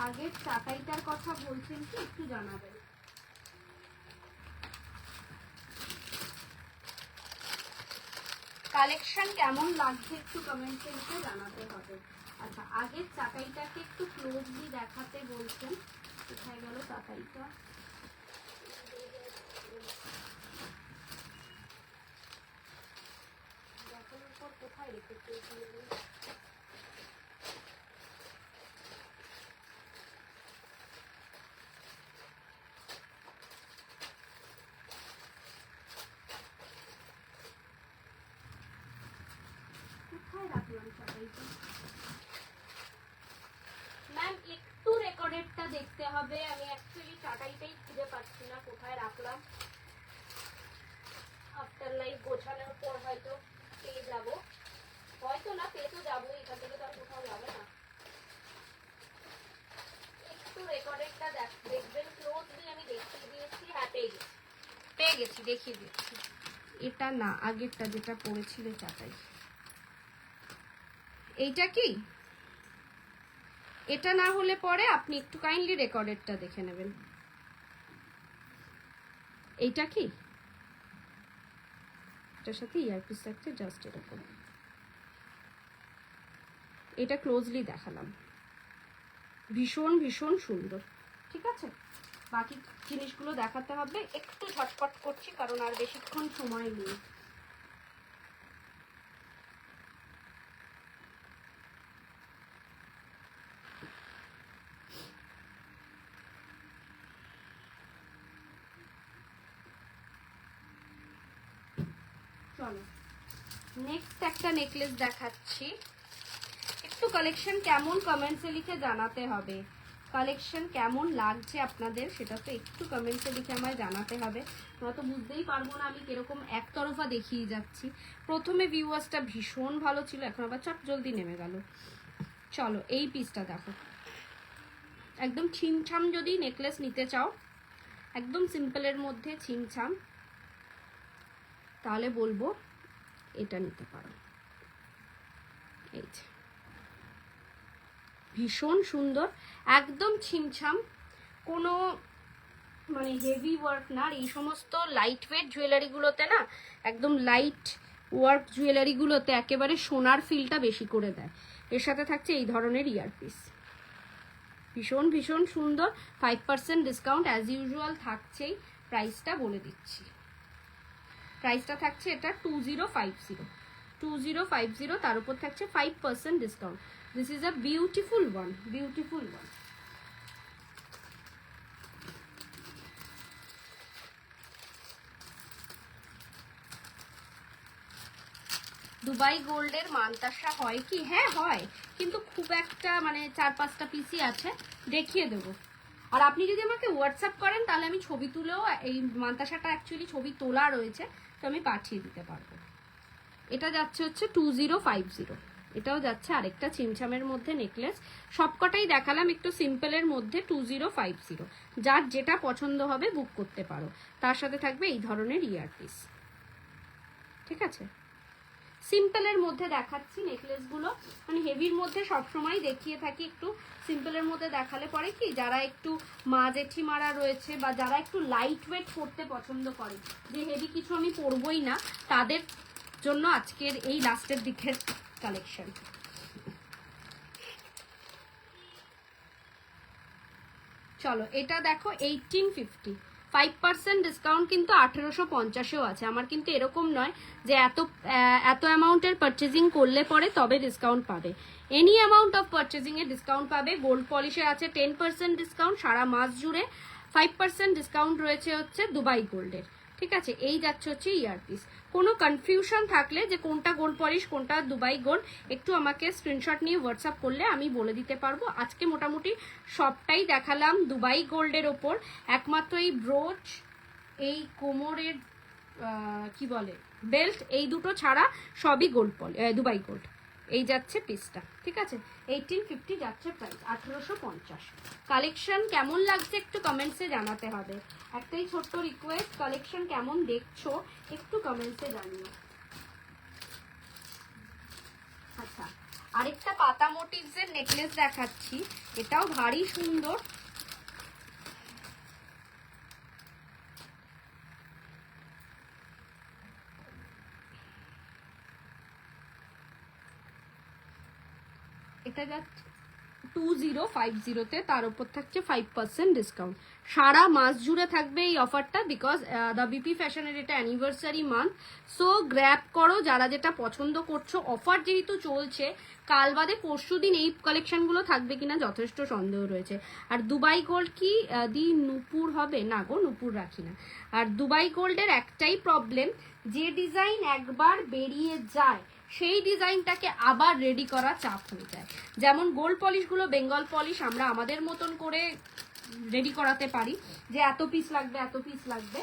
আগের চাটাইটার কথা বলছেন কি একটু জানাবেন। কালেকশন কেমন লাগছে একটু কমেন্টে লিখে জানাতে হবে। আচ্ছা, আগের চাটাইটাকে একটু ক্লোজলি দেখাতে বলছেন। কোথায় গেল চাটাইটা? দেখানোর পর কোথায় রেখেছে? কোথায় রাখলাম চাটাইটা? ম্যাম একটু রেকর্ডেডটা দেখতে হবে, আমি অ্যাকচুয়ালি চাটাইটাই খুঁজে পাচ্ছি না কোথায় রাখলাম। আফটার লাইফ গোছানোর পর হয়তো পেয়ে যাবো, হয়তো না পেয়ে তো যাবো, এখান থেকে তো আর কোথাও যাবে না। একটু রেকর্ডেডটা দেখবেন ক্লোজলি, আমি দেখিয়ে দিয়েছি। হ্যাঁ পেয়ে গেছি দেখিয়ে দিচ্ছি। এটা না, আগেরটা যেটা পড়েছিল চাটাই। এইটা কি? এটা না হলে পরে আপনি একটু কাইন্ডলি রেকর্ডেডটা দেখে নেবেন। এইটা কি? এটার সাথে ইয়ারপিস থাকছে জাস্ট এরকম। এটা ক্লোজলি দেখালাম, ভীষণ ভীষণ সুন্দর। ঠিক আছে, বাকি জিনিসগুলো দেখাতে হবে। একটু ঝটপট করছি কারণ আর বেশিক্ষণ সময় নেই। চলো নেক্সট একটা নেকলেস দেখাচ্ছি। একটু কালেকশন কেমন কমেন্টসে লিখে জানাতে হবে। কালেকশন কেমন লাগছে আপনাদের সেটা তো একটু কমেন্টসে লিখে আমায় জানাতে হবে, নয়তো বুঝতেই পারবো না আমি কিরকম একতরফা দেখিয়ে যাচ্ছি। প্রথমে ভিউয়ার্সটা ভীষণ ভালো ছিল, এখন আবার চট জলদি নেমে গেল। চলো এই পিসটা দেখো, একদম ছিমছাম যদি নেকলেস নিতে চাও, একদম সিম্পলের মধ্যে ছিমছাম, তাহলে বলবো এটা নিতে পারো। এই যে ভীষণ সুন্দর, একদম ছিমছাম, কোনো মানে হেভি ওয়ার্ক না। আর এই সমস্ত লাইট ওয়েট জুয়েলারিগুলোতে না, একদম লাইট ওয়ার্ক জুয়েলারিগুলোতে একেবারে সোনার ফিলটা বেশি করে দেয়। এর সাথে থাকছে এই ধরনের ইয়ারপিস, ভীষণ ভীষণ সুন্দর। 5% ডিসকাউন্ট অ্যাজ ইউজুয়াল থাকছেই। প্রাইসটা বলে দিচ্ছি, প্রাইসটা থাকছে এটা 2050, তার উপর থাকছে 5% discount. This is a beautiful one, beautiful one. Dubai গোল্ডের মানতাসা হয় কি? হ্যাঁ হয়, কিন্তু খুব একটা মানে 4-5টা পিসই আছে, দেখিয়ে দেবো। আর আপনি যদি আমাকে হোয়াটসঅ্যাপ করেন তাহলে আমি ছবি তুলেও, এই মানতাসাটা অ্যাকচুয়ালি ছবি তোলা রয়েছে, তো আমি পাঠিয়ে দিতে পারবো। এটা যাচ্ছে হচ্ছে 2050, এটাও যাচ্ছে আরেকটা ছিমছামের মধ্যে নেকলেস। সবকটাই দেখালাম একটু সিম্পলের মধ্যে 2050, যার যেটা পছন্দ হবে বুক করতে পারো। তার সাথে থাকবে এই ধরনের ইয়ারপিস। ঠিক আছে, সিম্পলের মধ্যে দেখাচ্ছি নেকলেসগুলো, মানে হেভির মধ্যে সবসময় দেখিয়ে থাকি, একটু সিম্পলের মধ্যে দেখালে পরে কি, যারা একটু মা জেঠিমারা রয়েছে বা যারা একটু লাইট ওয়েট পরতে পছন্দ করে, যে হেভি কিছু আমি পরবই না, তাদের জন্য আজকের এই লাস্টের দিকের কালেকশন। চলো এটা দেখো 1850, 5% ডিসকাউন্ট কিন্তু 1850-এও আছে। আমার কিন্তু এরকম নয় যে এত অ্যামাউন্টের পারচেজিং করলে পরে তবে ডিসকাউন্ট পাবে। এনি অ্যামাউন্ট অফ পারচেজিংয়ে ডিসকাউন্ট পাবে। গোল্ড পলিশে আছে 10% ডিসকাউন্ট সারা মাস জুড়ে, 5% ডিসকাউন্ট রয়েছে হচ্ছে দুবাই গোল্ডের। ঠিক আছে, এই যাচ্ছে হচ্ছে ইয়ারপিস। কোনো কনফিউশন থাকলে যে কোনটা গোল্ড পলিশ কোনটা দুবাই গোল্ড, একটু আমাকে স্ক্রিনশট নিয়ে হোয়াটসঅ্যাপ করলে আমি বলে দিতে পারবো। আজকে মোটামুটি সবটাই দেখালাম দুবাই গোল্ডের ওপর, একমাত্র এই ব্রোচ, এই কোমরের কি বলে বেল্ট, এই দুটো ছাড়া সবই গোল্ড দুবাই গোল্ড। এই যাচ্ছে পিসটা। ঠিক আছে, 1850 যাচ্ছে প্রাইস, 1850। কালেকশন কেমন লাগছে একটু কমেন্টসে জানাতে হবে। একটাই ছোট্ট রিকোয়েস্ট, কালেকশন কেমন দেখছো একটু কমেন্টসে জানিও। আচ্ছা, আরেকটা পাতা মোটিভস এর নেকলেস দেখাচ্ছি, এটাও ভারী সুন্দর। এটা যাচ্ছে 2050-তে, তার উপর থাকছে 5% ডিসকাউন্ট। সারা মাস জুড়ে থাকবে এই অফারটা, বিকজ দ্য বিপি ফ্যাশনের এটা অ্যানিভার্সারি মান্থ। সো গ্র্যাব করো যারা যেটা পছন্দ করছো। অফার যেহেতু চলছে, কাল বাদে পরশু দিন এই কালেকশনগুলো থাকবে কিনা যথেষ্ট সন্দেহ রয়েছে। আর দুবাই গোল্ড কি দি নূপুর হবে না গো, নূপুর রাখি না। আর দুবাই গোল্ডের একটাই প্রবলেম, যে ডিজাইন একবার বেরিয়ে যায় সেই ডিজাইনটাকে আবার রেডি করা চাপ হয়ে যায়। যেমন গোল্ড পলিশগুলো বেঙ্গল পলিশ আমরা আমাদের মতন করে রেডি করাতে পারি, যে এত পিস লাগবে এত পিস লাগবে,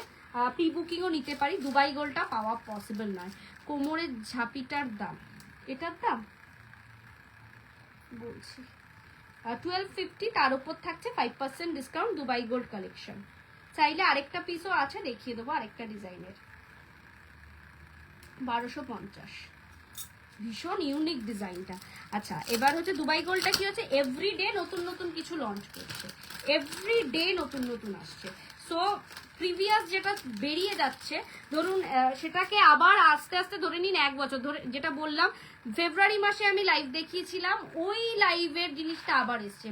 প্রি বুকিংও নিতে পারি। দুবাই গোল্ডটা পাওয়া পসিবল নয়। কোমরের ঝাঁপিটার দাম, এটার দাম বলছি 1250, তার উপর থাকছে 5% ডিসকাউন্ট। Dubai gold collection. চাইলে আরেকটা পিসও আছে, দেখিয়ে দেবো আরেকটা ডিজাইনের। 1250, ভীষণ ইউনিক ডিজাইনটা। আচ্ছা, এবার হচ্ছে দুবাই গোল্ডটা কি হচ্ছে, এভরিডে নতুন নতুন কিছু লঞ্চ করছে, এভরিডে নতুন নতুন আসছে। সো প্রিভিয়াস যেটা বেরিয়ে যাচ্ছে, ধরুন সেটাকে আবার আস্তে আস্তে ধরে নিন 1 বছর ধরে, যেটা বললাম ফেব্রুয়ারি মাসে আমি লাইভ দেখিয়েছিলাম, ওই লাইভের জিনিসটা আবার এসছে।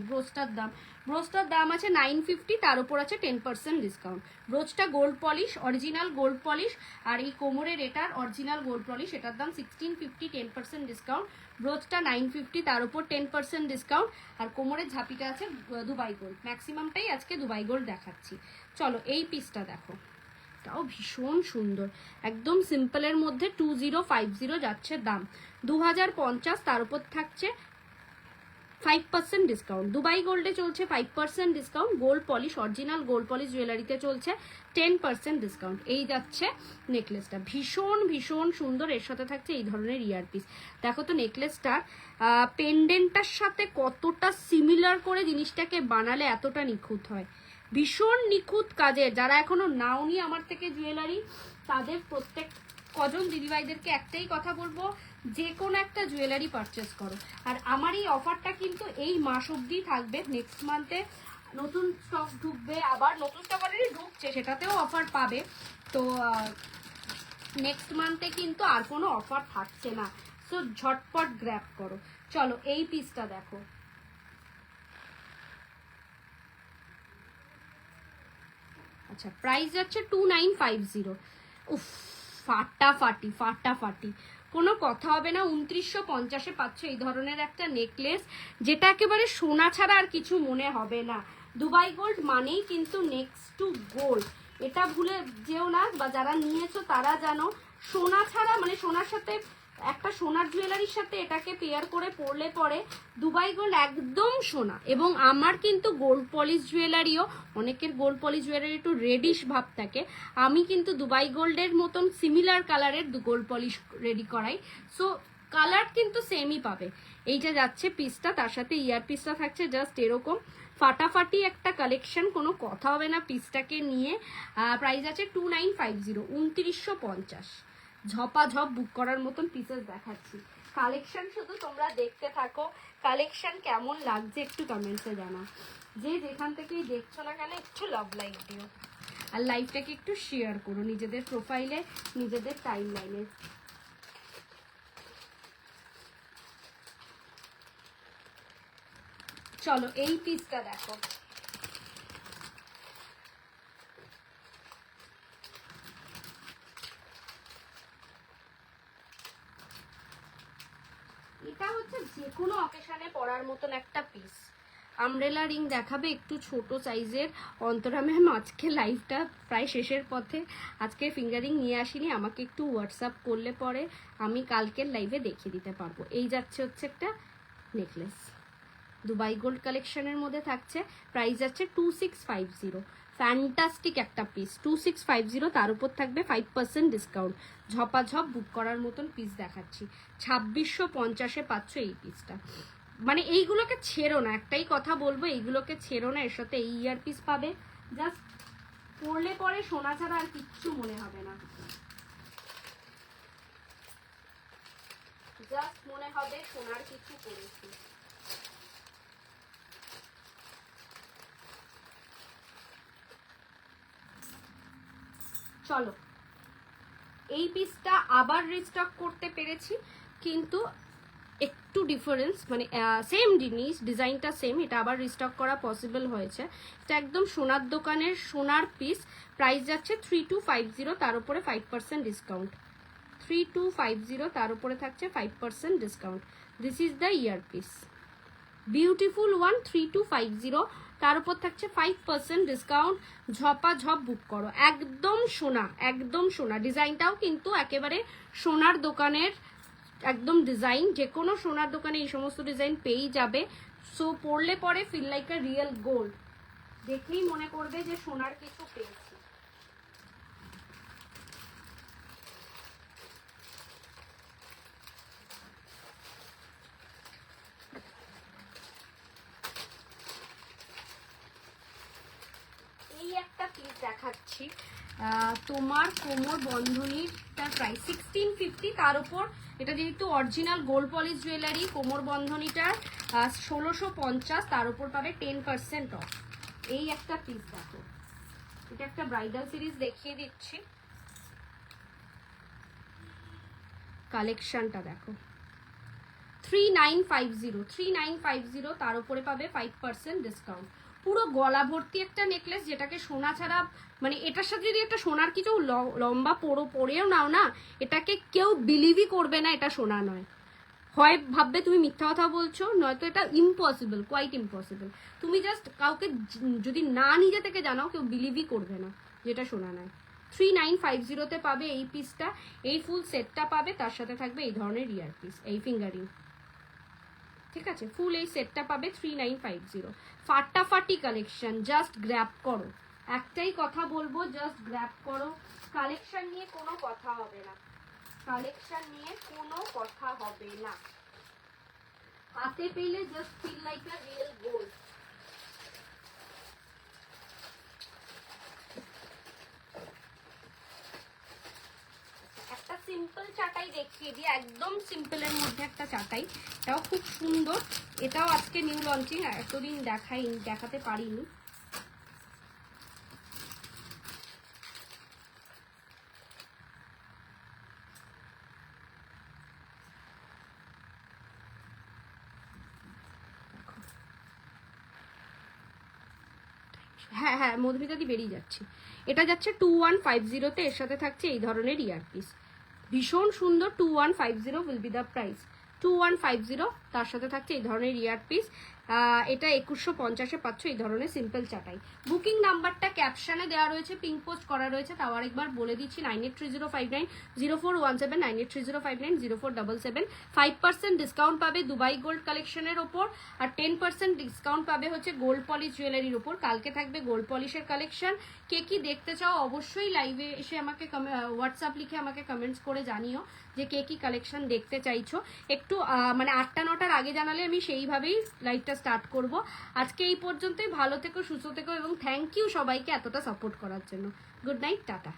ব্রোচটার দাম আছে 950, তার উপর আছে 10% ডিসকাউন্ট। ব্রোচটা gold polish, original gold polish, আর এই কোমরের এটার অরিজিনাল গোল্ড পলিশ, এটার দাম 1650, 10% ডিসকাউন্ট। ব্রোচটা 950, তার উপর 10% ডিসকাউন্ট। আর কোমরের ঝাঁপিটা আছে দুবাই গোল্ড। ম্যাক্সিমামটাই আজকে দুবাই গোল্ড দেখাচ্ছি। চলো এই পিসটা দেখো, এটাও ভীষণ সুন্দর, একদম সিম্পলের মধ্যে 2050 যাচ্ছে দাম। 2050, তার উপর থাকছে 5% ডিসকাউন্ট। দুবাই গোল্ডে চলছে 5% discount. Gold polish, original gold polish জুয়েলারিতে চলছে 10% ডিসকাউন্ট। এই যাচ্ছে নেকলেসটা, ভীষণ ভীষণ সুন্দর। এর সাথে থাকছে এই ধরনের ইয়ারপিস। দেখো তো নেকলেসটার পেন্ডেন্টটার সাথে কতটা সিমিলার করে জিনিসটাকে বানালে এতটা নিখুঁত হয়। ভীষণ নিখুঁত কাজের। যারা এখনো নাওনি আমার থেকে জুয়েলারি, তাদের প্রত্যেক কজন দিদিভাইদেরকে একটাই কথা বলবো, যে কোনো একটা জুয়েলারি পারচেস করো। আর আমার এই অফারটা কিন্তু এই মাস অবধি থাকবে। নেক্সট মান্থে নতুন স্টক ঢুকবে, আবার নতুন স্টক অলরেডি ঢুকছে, সেটাতেও অফার পাবে। তো নেক্সট মান্থে কিন্তু আর কোনো অফার থাকছে না। সো ঝটপট গ্র্যাব করো। চলো এই পিসটা দেখো, আচ্ছা প্রাইস যাচ্ছে 2950। উফ, ফাটাফাটি ফাটাফাটি, কোনো কথা হবে না। 2950-এ পাচ্ছ এই ধরনের একটা নেকলেস, যেটা একেবারে সোনা ছাড়া আর কিছু মনে হবে না। দুবাই গোল্ড মানেই কিন্তু নেক্সট টু গোল্ড, এটা ভুলে যেও না, বা যারা নিয়েছো তারা জানো সোনা ছাড়া, মানে সোনার সাথে একটা সোনার জুয়েলারির সাথে এটাকে পেয়ার করে পরলে পরে দুবাই গোল্ড একদম সোনা। এবং আমার কিন্তু গোল্ড পলিশ জুয়েলারিও, অনেকের গোল্ড পলিশ জুয়েলারি একটু রেডিশ ভাব থাকে, আমি কিন্তু দুবাই গোল্ডের মতন সিমিলার কালারের গোল্ড পলিশ রেডি করাই। সো কালার কিন্তু সেমই পাবে। এইটা যাচ্ছে পিসটা, তার সাথে ইয়ার পিসটা থাকছে জাস্ট এরকম ফাটাফাটি একটা কালেকশন, কোনো কথা হবে না পিসটাকে নিয়ে। প্রাইস আছে 2950, 2950। ঝপাঝপ বুক করার মতন পিসেস দেখাচ্ছি। কালেকশন শুধু তোমরা দেখতে থাকো, কালেকশন কেমন লাগছে একটু কমেন্টসে জানাও। যে যেখান থেকেই দেখছো না কেন একটু লাভ লাইক দিও, আর লাইভটাকে একটু শেয়ার করো নিজেদের প্রোফাইলে, নিজেদের টাইম লাইনে। চলো এই পিসটা দেখো, এটা হচ্ছে যে কোনো অকেশনে পরার মতন একটা পিস। আমব্রেলা রিং দেখাবে একটু ছোট সাইজের। অন্তরা ম্যাম আজকে লাইভটা প্রায় শেষের পথে, আজকে ফিঙ্গারিং নিয়ে আসিনি, আমাকে একটু হোয়াটসঅ্যাপ করলে পরে আমি কালকের লাইভে দেখিয়ে দিতে পারবো। এই যাচ্ছে হচ্ছে একটা নেকলেস, দুবাই গোল্ড কালেকশনের মধ্যে থাকছে। প্রাইস যাচ্ছে 2650। ফ্যান্টাস্টিক একটা পিস, 2650, তার উপর থাকবে 5% ডিসকাউন্ট। ঝপাঝপ বুক করার মতন পিস দেখাচ্ছি। 2650-এ পাচ্ছ এই পিসটা। মানে এইগুলোকে ছেড়ো না, একটাই কথা বলবো, এইগুলোকে ছেড়ো না। এর সাথে এই ইয়ার পিস পাবে, জাস্ট পরলে পরে সোনা ছাড়া আর কিচ্ছু মনে হবে না। জাস্ট মনে হবে সোনার কিছু পরেছি। চলো, এই পিসটা আবার রিস্টক করতে পেরেছি, কিন্তু একটু ডিফারেন্স, মানে সেম জিনিস, ডিজাইনটা সেম, এটা আবার রিস্টক করা পসিবল হয়েছে। এটা একদম সোনার দোকানের সোনার পিস, প্রাইস যাচ্ছে 3250, তার উপরে 5% ডিসকাউন্ট। 3250, তার উপরে থাকছে 5% discount. This is the year piece, beautiful one, 3250, তার উপর থাকছে 5% ডিসকাউন্ট। ঝপাঝপ বুক করো, একদম সোনা, একদম সোনা। ডিজাইনটাও কিন্তু একেবারে সোনার দোকানের একদম ডিজাইন, যে কোনো সোনার দোকানে এই সমস্ত ডিজাইন পেয়েই যাবে। সো পরলে পরে feel like a real gold, দেখলেই মনে করবে যে সোনার কিছু পেয়েছি। এই একটা পিস দেখাচ্ছি, তোমার কোমর বন্ধনীটার প্রাইস 1650, তার উপর এটা যেহেতু অরিজিনাল গোল্ড পলিশ জুয়েলারি, কোমর বন্ধনীটার 1650, তার উপর পাবে 10% অফ। এই একটা পিস দেখো, এটা একটা ব্রাইডাল সিরিজ দেখিয়ে দিচ্ছি, কালেকশনটা দেখো। 3950, তার উপরে পাবে 5% ডিসকাউন্ট। পুরো গলা ভর্তি একটা নেকলেস, যেটাকে সোনা ছাড়া, মানে এটার সাথে যদি একটা সোনার কিছু লম্বা পরেও নাও না, এটাকে কেউ বিলিভই করবে না এটা সোনা নয়। হয় ভাববে তুমি মিথ্যা কথা বলছো, নয়তো এটা ইম্পসিবল, কোয়াইট ইম্পসিবল। তুমি জাস্ট কাউকে যদি না নিজে থেকে জানাও, কেউ বিলিভই করবে না যেটা সোনা নয়। 3950-তে পাবে এই পিসটা, এই ফুল সেটটা পাবে, তার সাথে থাকবে এই ধরনের ইয়ার পিস, এই ফিঙ্গারিং, ঠিক আছে? ফুল এই সেটটা পাবে 3950। ফাটাফাটি কালেকশন, জাস্ট গ্র্যাব করো। একটাই কথা বলবো, জাস্ট গ্র্যাব করো। কালেকশন নিয়ে কোনো কথা হবে না, কালেকশন নিয়ে কোনো কথা হবে না। হাতে পেলে just feel like a real gold. একটা সিম্পল চাটাই দেখিয়ে দিই, একদম সিম্পলের মধ্যে একটা চাটাই, এটাও খুব সুন্দর। এটাও আজকে নিউ লঞ্চিং, এতদিন দেখাতে পারিনি। হ্যাঁ হ্যাঁ, মধুমিতাদি বেরিয়ে যাচ্ছে। এটা যাচ্ছে 2150-তে, এর সাথে থাকছে এই ধরনের ইয়ারপিস, ভীষণ সুন্দর। 2150 উইল বি দ্য প্রাইস, 2150, তার সাথে থাকছে এই ধরনের ইয়ারপিস। এটা 2150-এ পাচ্ছ এই ধরনের সিম্পল চাটাই। বুকিং নাম্বারটা ক্যাপশনে দেওয়া রয়েছে, পিঙ্ক পোস্ট করা রয়েছে, তাও আরেকবার বলে দিচ্ছি, 9830590417, 9830590477। 5% ডিসকাউন্ট পাবে দুবাই গোল্ড কালেকশনের ওপর, আর 10% ডিসকাউন্ট পাবে হচ্ছে গোল্ড পলিশ জুয়েলারির ওপর। কালকে থাকবে গোল্ড পলিশের কালেকশন। কে কি দেখতে চাও অবশ্যই লাইভে এসে আমাকে হোয়াটসঅ্যাপ লিখে আমাকে কমেন্টস করে জানিও যে কে কি কালেকশন দেখতে চাইছো। একটু মানে 8টা-9টার আগে জানালে আমি সেইভাবেই লাইভটা স্টার্ট করব। আজকে এই পর্যন্তই, ভালো থেকো, সুস্থ থেকো, এবং থ্যাংক ইউ সবাইকে এতটা সাপোর্ট করার জন্য। Good night, tata.